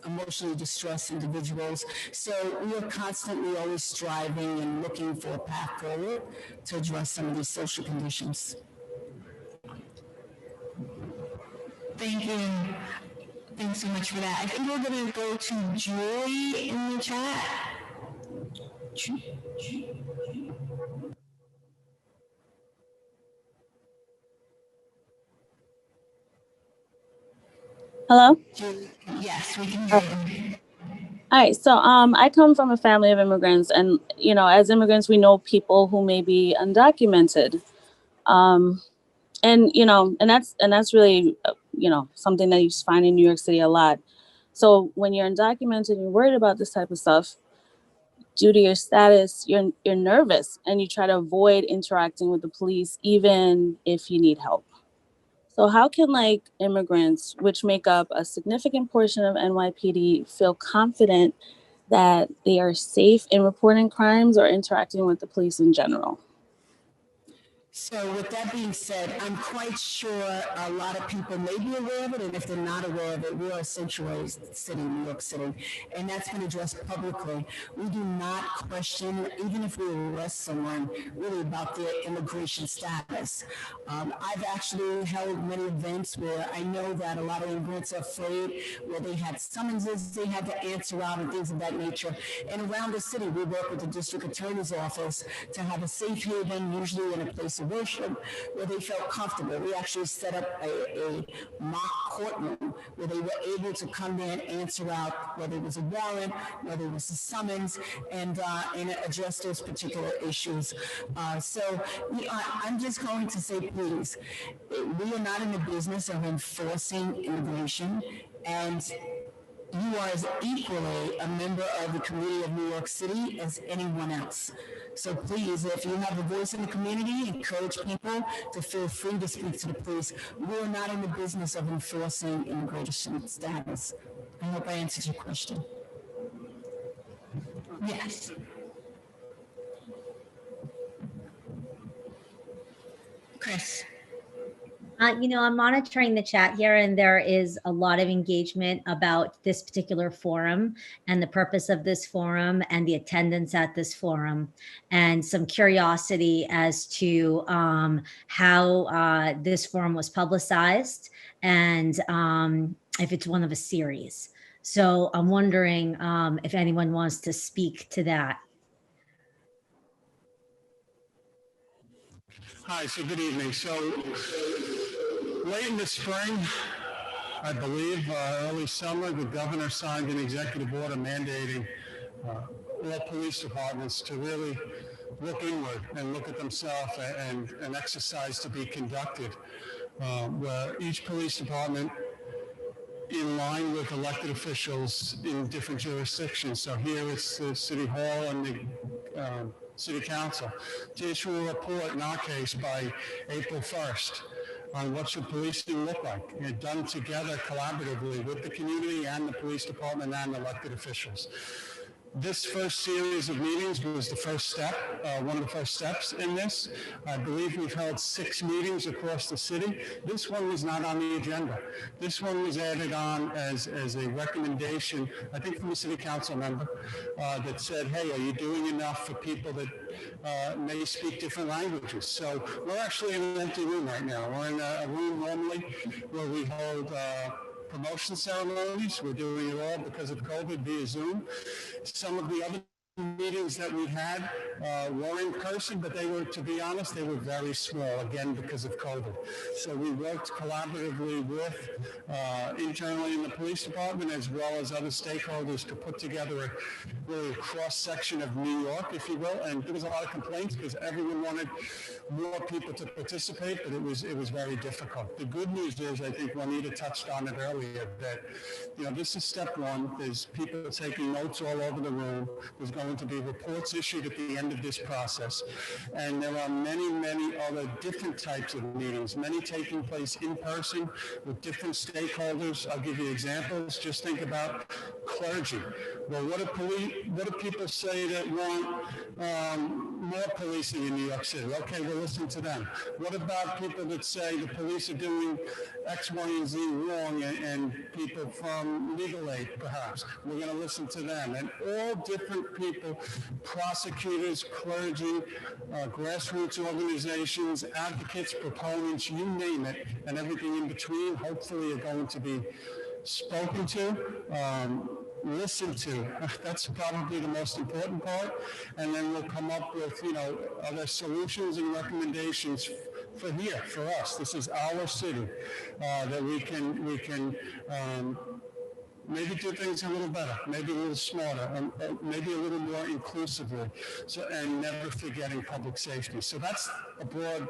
emotionally distressed individuals. So we are constantly always striving and looking for a path forward to address some of these social conditions. Thank you. Thanks so much for that. I think we're going to go to Julie in the chat. Hello? Yes, we can hear you. Hi, so I come from a family of immigrants, and as immigrants, we know people who may be undocumented, and that's really something that you find in New York City a lot. So when you're undocumented and you're worried about this type of stuff, due to your status, you're nervous, and you try to avoid interacting with the police, even if you need help. So how can immigrants, which make up a significant portion of NYPD, feel confident that they are safe in reporting crimes or interacting with the police in general? So with that being said, I'm quite sure a lot of people may be aware of it, and if they're not aware of it, we are a sanctuary city, New York City, and that's been addressed publicly. We do not question, even if we arrest someone, really about their immigration status. I've actually held many events where I know that a lot of immigrants are afraid, where they had summonses they had to answer out and things of that nature. And around the city, we work with the district attorney's office to have a safe haven, usually in a place of worship, where they felt comfortable. We actually set up a mock courtroom where they were able to come there and answer out whether it was a warrant, whether it was a summons, and address those particular issues. So I'm just going to say, please, we are not in the business of enforcing immigration, and you are as equally a member of the community of New York City as anyone else. So please, if you have a voice in the community, encourage people to feel free to speak to the police. We are not in the business of enforcing immigration status. I hope I answered your question. Yes. Chris. I'm monitoring the chat here, and there is a lot of engagement about this particular forum and the purpose of this forum and the attendance at this forum, and some curiosity as to how this forum was publicized and if it's one of a series. So I'm wondering if anyone wants to speak to that. Hi, so good evening. So late in the spring, I believe, early summer, the governor signed an executive order mandating all police departments to really look inward and look at themselves and an exercise to be conducted where each police department in line with elected officials in different jurisdictions. So here it's the City Hall and the City Council to issue a report in our case by April 1st on what should policing look like, done together collaboratively with the community and the police department and elected officials. This first series of meetings was the first step, one of the first steps in this. I believe we've held 6 meetings across the city. This one was not on the agenda. This one was added on as a recommendation, I think from a city council member, that said, hey, are you doing enough for people that may speak different languages? So we're actually in an empty room right now. We're in a room normally where we hold promotion ceremonies. We're doing it all because of COVID via Zoom. Some of the other meetings that we had were in person, but they were, to be honest, they were very small, again, because of COVID. So we worked collaboratively with internally in the police department as well as other stakeholders to put together a really cross-section of New York, if you will, and there was a lot of complaints because everyone wanted more people to participate, but it was very difficult. The good news is, I think Juanita touched on it earlier, that this is step one. There's people taking notes all over the room. There's going to be reports issued at the end of this process. And there are many, many other different types of meetings, many taking place in person with different stakeholders. I'll give you examples. Just think about clergy. Well, what do people say that want more policing in New York City? Okay, we'll listen to them. What about people that say the police are doing X, Y, and Z wrong and people from legal aid, perhaps? We're going to listen to them. And all different people, prosecutors, clergy, grassroots organizations, advocates, proponents, you name it, and everything in between, hopefully are going to be spoken to, listened to. That's probably the most important part. And then we'll come up with, other solutions and recommendations for here, for us. This is our city, that we can maybe do things a little better, maybe a little smarter, maybe a little more inclusively, and never forgetting public safety. So that's a broad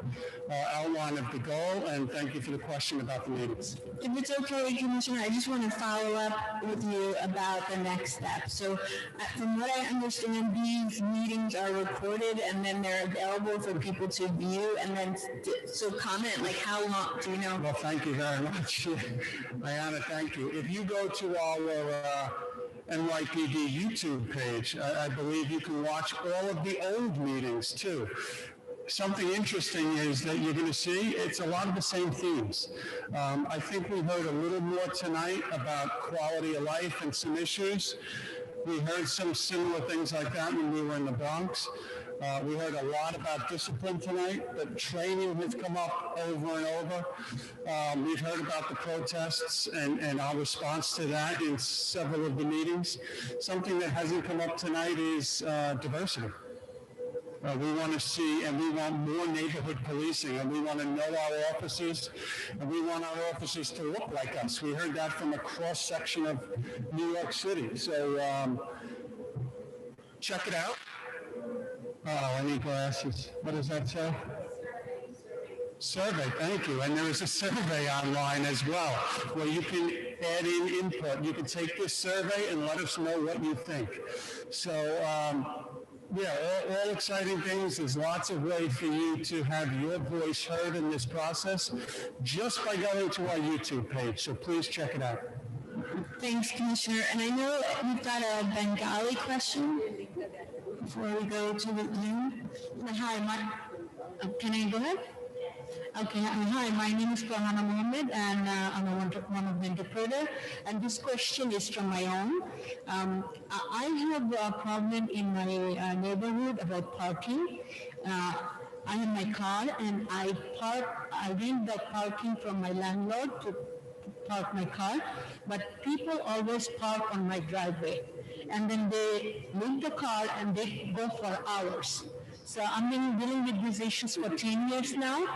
outline of the goal, and thank you for the question about the meetings. If it's okay, Commissioner, I just want to follow up with you about the next step. So from what I understand, these meetings are recorded and then they're available for people to view and then so comment, like how long, do you know? Well, thank you very much. Ayana, thank you. If you go to our NYPD YouTube page, I believe you can watch all of the old meetings too. Something interesting is that you're going to see it's a lot of the same themes. I think we heard a little more tonight about quality of life and some issues. We heard some similar things like that when we were in the Bronx. We heard a lot about discipline tonight, but training has come up over and over. We've heard about the protests and our response to that in several of the meetings. Something that hasn't come up tonight is diversity. We want to see, and we want more neighborhood policing, and we want to know our officers, and we want our officers to look like us. We heard that from a cross-section of New York City. So check it out. Oh, I need glasses. What does that say? Survey, thank you. And there is a survey online as well where you can add in input. You can take this survey and let us know what you think. So, yeah, all exciting things. There's lots of ways for you to have your voice heard in this process just by going to our YouTube page. So please check it out. Thanks, Commissioner. And I know we've got a Bengali question before we go to the Zoom. Hi, can I go ahead? Okay, hi, my name is Kahana Mohammed, and I'm one of the interpreter. And this question is from my own. I have a problem in my neighborhood about parking. I have my car, and I rent the parking from my landlord to park my car, but people always park on my driveway. And then they leave the car and they go for hours. So I've been dealing with these issues for 10 years now,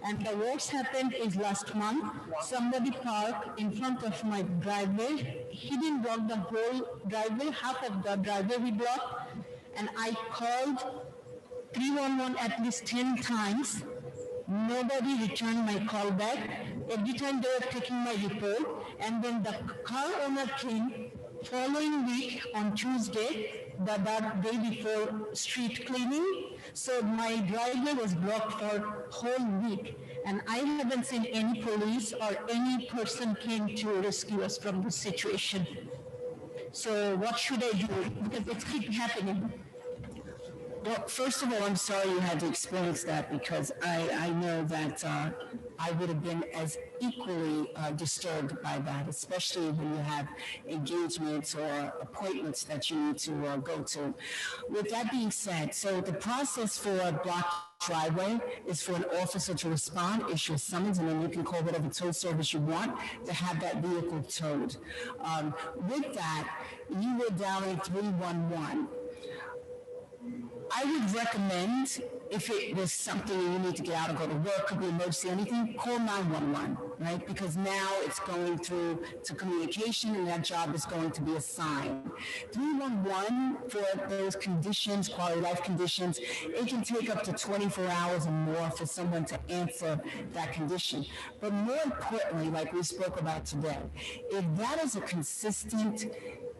and the worst happened is last month. Somebody parked in front of my driveway. He didn't block the whole driveway, half of the driveway he blocked, and I called 311 at least 10 times. Nobody returned my call back. Every time they were taking my report, and then the car owner came following week on Tuesday, the day before street cleaning. So my driveway was blocked for whole week, and I haven't seen any police or any person came to rescue us from this situation. So what should I do? Because it keeps happening. Well, first of all, I'm sorry you had to experience that, because I know that I would have been as equally disturbed by that, especially when you have engagements or appointments that you need to go to. With that being said, so the process for a blocked driveway is for an officer to respond, issue a summons, and then you can call whatever tow service you want to have that vehicle towed. With that, you were dialing 311. I would recommend, if it was something you need to get out and go to work, could be emergency, anything, call 911, right? Because now it's going through to communication, and that job is going to be assigned. 311, for those conditions, quality of life conditions, it can take up to 24 hours or more for someone to answer that condition. But more importantly, like we spoke about today, if that is a consistent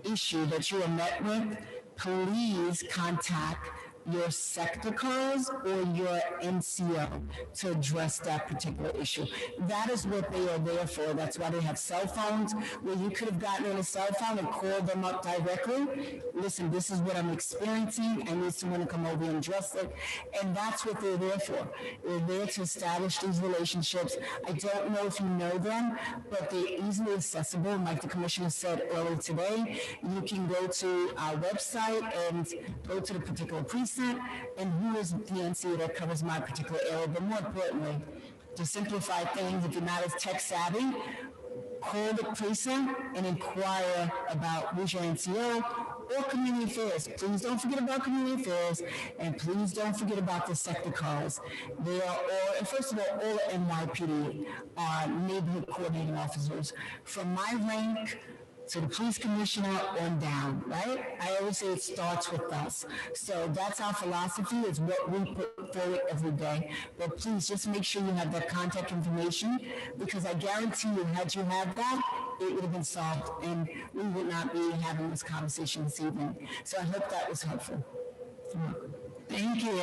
issue that you are met with, please contact your sector cars or your NCO to address that particular issue. That is what they are there for. That's why they have cell phones, where you could have gotten on a cell phone and called them up directly. Listen, this is what I'm experiencing. I need someone to come over and address it. And that's what they're there for. They're there to establish these relationships. I don't know if you know them, but they're easily accessible. Like the commissioner said earlier today, you can go to our website and go to the particular precinct and who is the NCO that covers my particular area. But more importantly, to simplify things, if you're not as tech savvy, call the precinct and inquire about who's your NCO or community affairs. Please don't forget about community affairs, and please don't forget about the sector cars. They are all, and first of all NYPD are neighborhood coordinating officers. From my rank to the police commissioner on down, right? I always say it starts with us. So that's our philosophy, is what we put forward every day. But please just make sure you have that contact information, because I guarantee you, had you had that, it would have been solved, and we would not be having this conversation this evening. So I hope that was helpful. Thank you.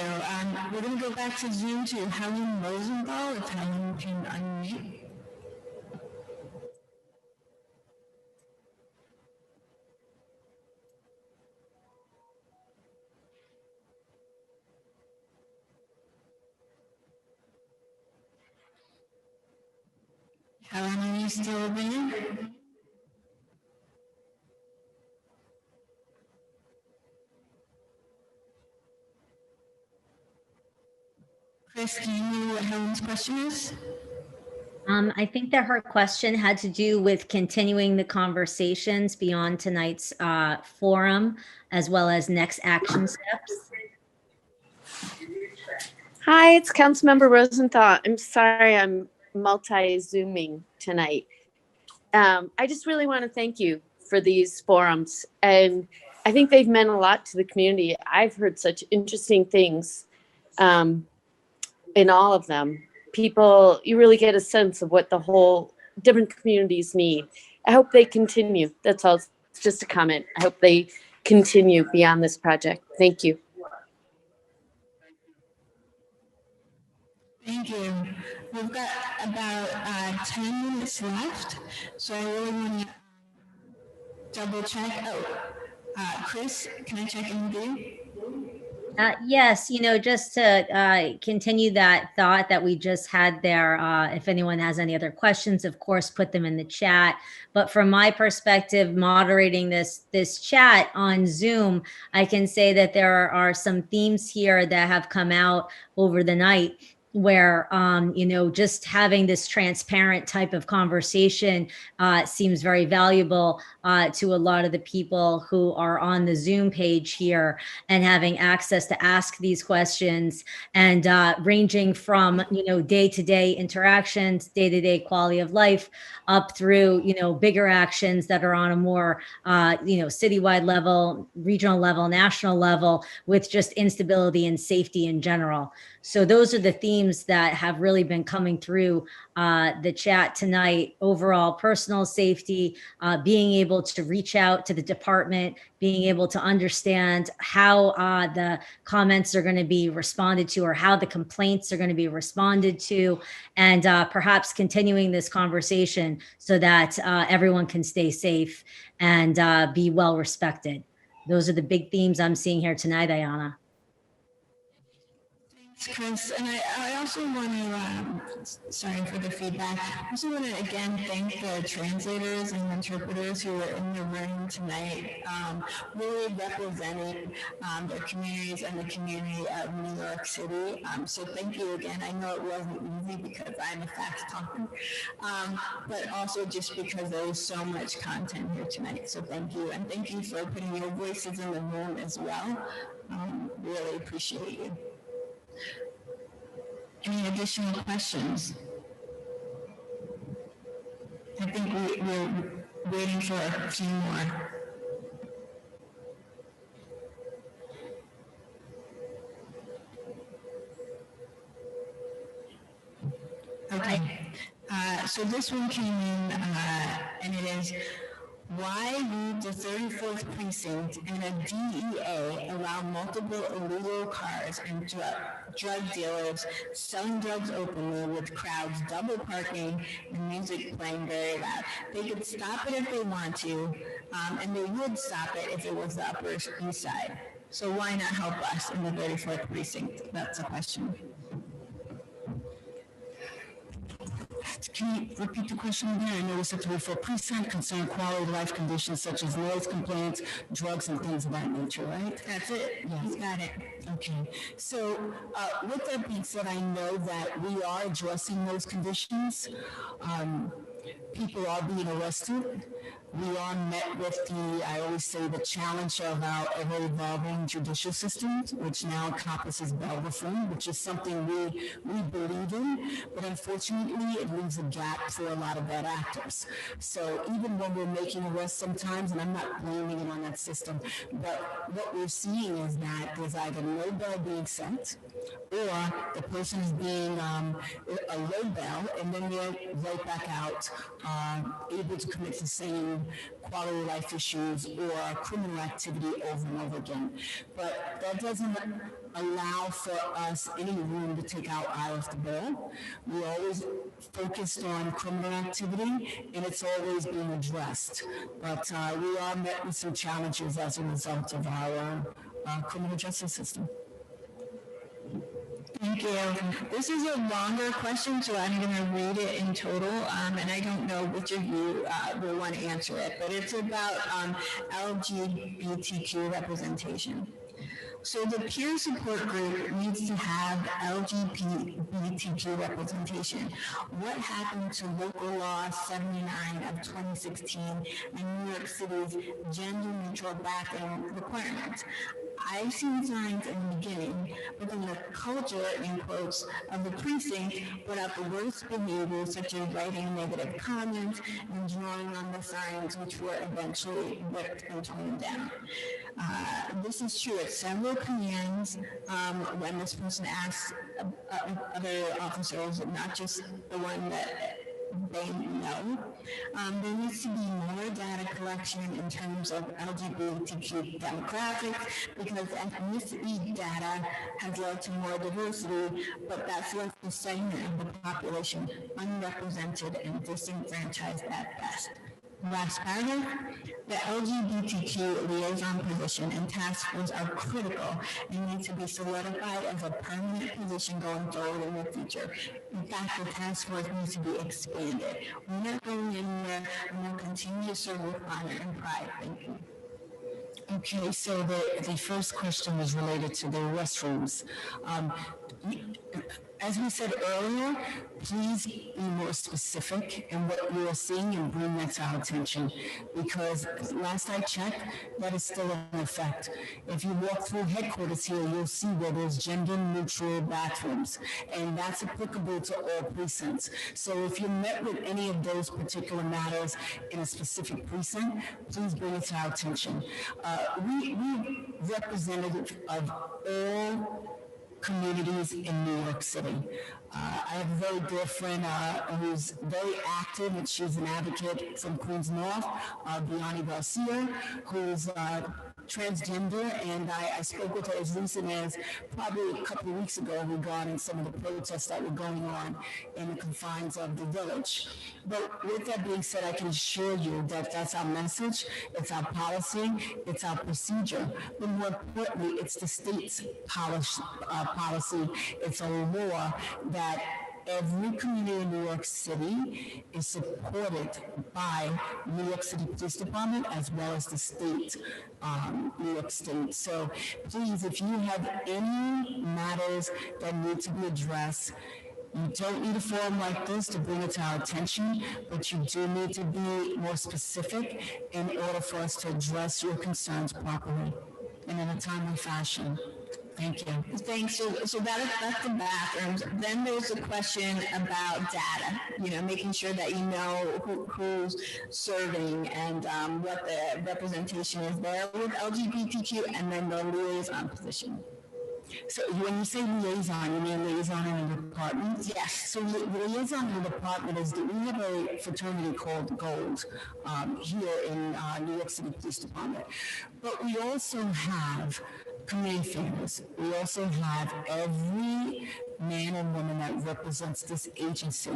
We're going to go back to Zoom to Helen Rosenthal, if Helen can unmute. Helen, are you still there? Chris, do you know what Helen's question is? I think that her question had to do with continuing the conversations beyond tonight's forum, as well as next action steps. Hi, it's Councilmember Rosenthal. I'm sorry I'm multi-Zooming tonight. I just really want to thank you for these forums, and I think they've meant a lot to the community. I've heard such interesting things in all of them. People, you really get a sense of what the whole different communities need. I hope they continue. That's all. It's just a comment. I hope they continue beyond this project. Thank you. Thank you. We've got about 10 minutes left, so I really want to double check. Oh, Chris, can I check in with you? Yes, just to continue that thought that we just had there, if anyone has any other questions, of course, put them in the chat. But from my perspective, moderating this chat on Zoom, I can say that there are some themes here that have come out over the night. where just having this transparent type of conversation seems very valuable to a lot of the people who are on the Zoom page here, and having access to ask these questions, and ranging from day-to-day interactions, day-to-day quality of life, up through bigger actions that are on a more citywide level, regional level, national level, with just instability and safety in general. So those are the themes that have really been coming through the chat tonight. Overall personal safety, being able to reach out to the department, being able to understand how the comments are going to be responded to, or how the complaints are going to be responded to, and perhaps continuing this conversation so that everyone can stay safe and be well respected. Those are the big themes I'm seeing here tonight, Ayana. Thanks, Chris. And I also want to, sorry for the feedback, I also want to again thank the translators and interpreters who were in the room tonight, really representing their communities and the community of New York City. So thank you again. I know it wasn't easy because I'm a fast talker, but also just because there was so much content here tonight. So thank you. And thank you for putting your voices in the room as well. Really appreciate you. Any additional questions? I think we're waiting for a few more. Okay, so this one came in, and it is, why would the 34th precinct and a DEA allow multiple illegal cars and drug dealers selling drugs openly with crowds double parking and music playing very loud? They could stop it if they want to, and they would stop it if it was the Upper East Side. So why not help us in the 34th precinct? That's a question. Can you repeat the question again? I noticed that the 34th precinct concerned quality of life conditions such as noise complaints, drugs, and things of that nature, right? That's it. Yes. You got it. Okay. So with that being said, I know that we are addressing those conditions. People are being arrested. We are met with I always say, the challenge of our ever-evolving judicial system, which now encompasses bail reform, which is something we believe in, but unfortunately it leaves a gap for a lot of bad actors. So even when we're making arrests sometimes, and I'm not blaming it on that system, but what we're seeing is that there's either no bail being sent, or the person is being a low bail, and then they're right back out, able to commit the same quality of life issues or criminal activity over and over again. But that doesn't allow for us any room to take our eye off the ball. We're always focused on criminal activity, and it's always being addressed. But we are met with some challenges as a result of our criminal justice system. Thank you. This is a longer question, so I'm going to read it in total, and I don't know which of you will want to answer it, but it's about LGBTQ representation. So the peer support group needs to have LGBTQ representation. What happened to local law 79 of 2016 and New York City's gender-neutral bathroom requirements? I've seen signs in the beginning, but then the culture, in quotes, of the precinct brought out the worst behavior, such as writing negative comments and drawing on the signs, which were eventually ripped and torn down. This is true at several commands when this person asks other officers, not just the one that they know. There needs to be more data collection in terms of LGBTQ demographics, because ethnicity data has led to more diversity, but that's left the segment of the population unrepresented and disenfranchised at best. Last paragraph, the LGBTQ liaison position and task force are critical and need to be solidified as a permanent position going forward in the future. In fact, the task force needs to be expanded. We're not going anywhere, and we'll continue to serve with honor and pride. Thank you. Okay, so the first question was related to the restrooms. As we said earlier, please be more specific in what you are seeing and bring that to our attention, because last I checked, that is still in effect. If you walk through headquarters here, you'll see where there's gender-neutral bathrooms, and that's applicable to all precincts. So if you met with any of those particular matters in a specific precinct, please bring it to our attention. We representative of all communities in New York City. I have a very dear friend who's very active, and she's an advocate from Queens North, Biani Garcia, who's transgender, and I spoke with her as recent as probably a couple of weeks ago regarding some of the protests that were going on in the confines of the village. But with that being said, I can assure you that that's our message, it's our policy, it's our procedure, but more importantly, it's the state's policy, it's a law that every community in New York City is supported by New York City Police Department as well as the state, New York State. So please, if you have any matters that need to be addressed, you don't need a forum like this to bring it to our attention, but you do need to be more specific in order for us to address your concerns properly and in a timely fashion. Thank you. Thanks. So that's the bathrooms. Then there's a question about data, making sure that you know who's serving and what the representation is there with LGBTQ, and then the liaison position. So when you say liaison, you mean liaison in the department? Yes. So liaison in the department is we have a fraternity called Gold here in New York City Police Department. But we also have community families. We also have every man and woman that represents this agency.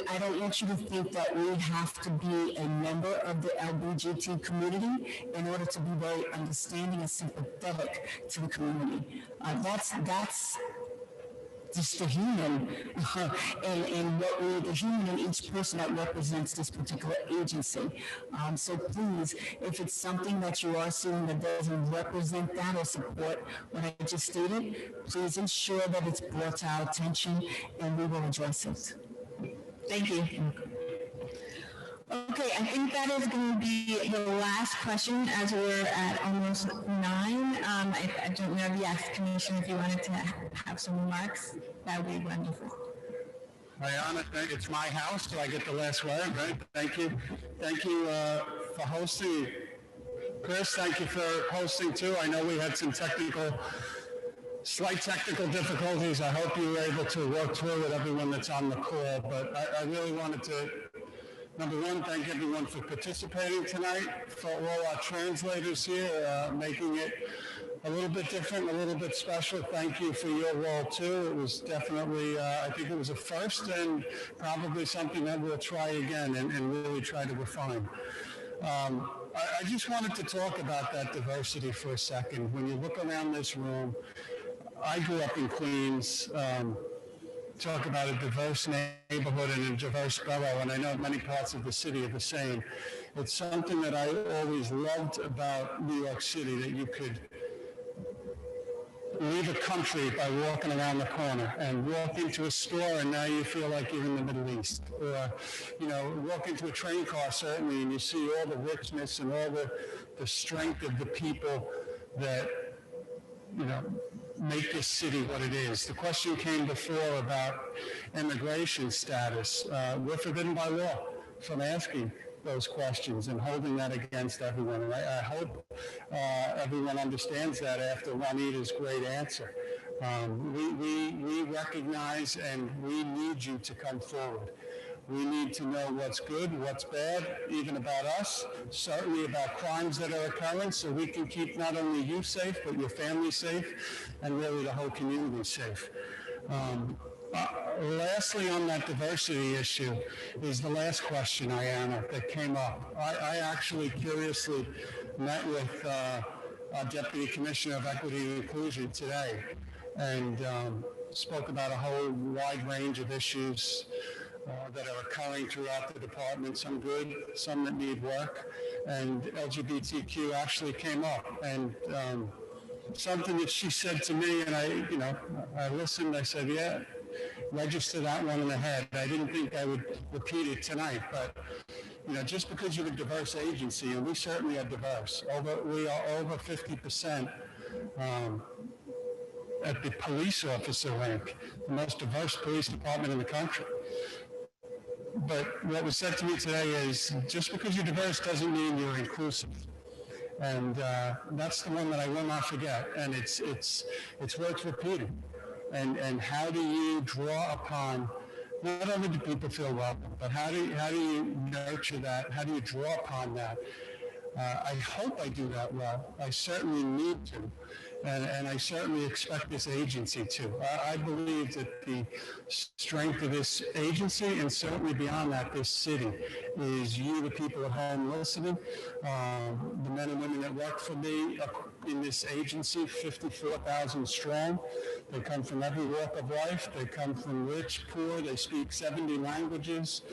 I don't want you to think that we have to be a member of the LGBT community in order to be very understanding and sympathetic to the community. That's just the human, and what the human in each person that represents this particular agency. So please, if it's something that you are seeing that doesn't represent that or support what I just stated, please ensure that it's brought to our attention and we will address it. Thank you. Okay, I think that is going to be the last question as we're at almost 9. I don't know, yes, Commissioner, if you wanted to have some remarks, that would be wonderful. Ayana, it's my house, so I get the last word, right? Thank you. Thank you for hosting. Chris, thank you for hosting too. I know we had some slight technical difficulties. I hope you were able to work through with everyone that's on the call, but I really wanted to, number one, thank everyone for participating tonight, for all our translators here, making it a little bit different, a little bit special. Thank you for your role too. It was definitely, I think it was a first and probably something that we'll try again and really try to refine. I just wanted to talk about that diversity for a second. When you look around this room, I grew up in Queens, talk about a diverse neighborhood and a diverse borough, and I know many parts of the city are the same. It's something that I always loved about New York City, that you could leave a country by walking around the corner and walk into a store and now you feel like you're in the Middle East. Or, walk into a train car certainly and you see all the richness and all the strength of the people that, make this city what it is. The question came before about immigration status. We're forbidden by law from asking those questions and holding that against everyone. And I hope everyone understands that after Juanita's great answer. We recognize and we need you to come forward. We need to know what's good, what's bad, even about us, certainly about crimes that are occurring, so we can keep not only you safe, but your family safe, and really the whole community safe. Lastly, on that diversity issue, is the last question, Ayana, that came up. I actually curiously met with our Deputy Commissioner of Equity and Inclusion today, and spoke about a whole wide range of issues that are occurring throughout the department, some good, some that need work, and LGBTQ actually came up. And something that she said to me, and I listened, I said, yeah, register that one in the head. I didn't think I would repeat it tonight, but just because you're a diverse agency, and we certainly are diverse, we are over 50% at the police officer rank, the most diverse police department in the country. But what was said to me today is just because you're diverse doesn't mean you're inclusive. And that's the one that I will not forget. And it's worth repeating. And how do you draw upon, not only do people feel welcome, but how do you nurture that? How do you draw upon that? I hope I do that well. I certainly need to. And I certainly expect this agency to. I believe that the strength of this agency, and certainly beyond that, this city, is you, the people at home listening, the men and women that work for me in this agency, 54,000 strong. They come from every walk of life. They come from rich, poor. They speak 70 languages.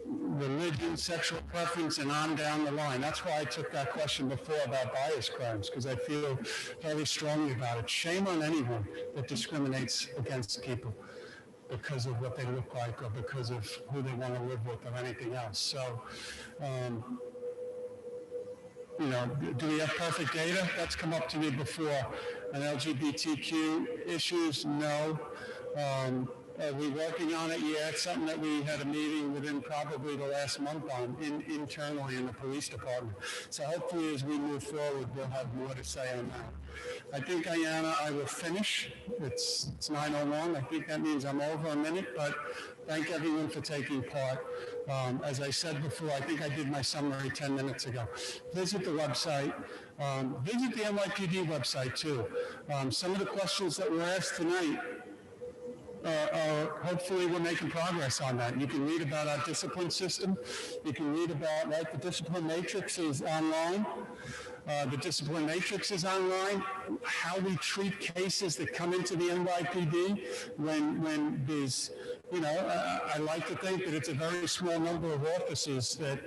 Religion, sexual preference, and on down the line. That's why I took that question before about bias crimes, because I feel very strongly about it. Shame on anyone that discriminates against people because of what they look like or because of who they want to live with or anything else. So, do we have perfect data? That's come up to me before. And LGBTQ issues, no. Are we working on it? Yeah, it's something that we had a meeting within probably the last month on internally in the police department. So hopefully as we move forward, we'll have more to say on that. I think, Ayanna, I will finish. It's 9:01. I think that means I'm over a minute, but thank everyone for taking part. As I said before, I think I did my summary 10 minutes ago. Visit the website. Visit the NYPD website too. Some of the questions that were asked tonight, hopefully we're making progress on that. You can read about our discipline system. You can read about, the discipline matrix is online. The discipline matrix is online. How we treat cases that come into the NYPD when there's, I like to think that it's a very small number of officers that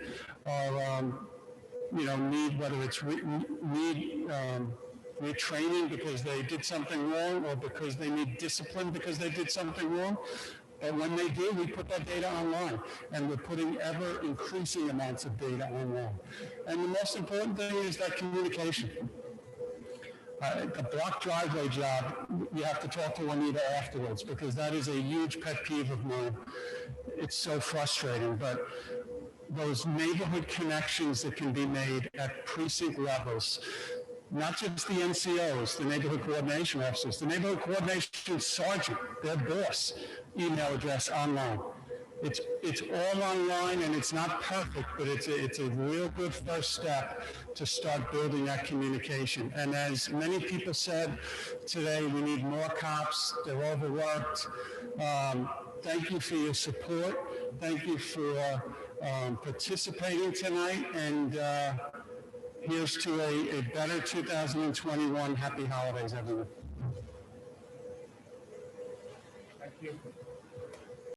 are, need, whether it's retraining because they did something wrong or because they need discipline because they did something wrong. And when they do, we put that data online, and we're putting ever increasing amounts of data online. And the most important thing is that communication. The block driveway job, you have to talk to Juanita afterwards because that is a huge pet peeve of mine. It's so frustrating, but those neighborhood connections that can be made at precinct levels, not just the NCOs, the neighborhood coordination officers, the neighborhood coordination sergeant, their boss, email address online. It's all online and it's not perfect, but it's a real good first step to start building that communication. And as many people said today, we need more cops. They're overworked. Thank you for your support. Thank you for participating tonight. And here's to a better 2021. Happy holidays, everyone. Thank you.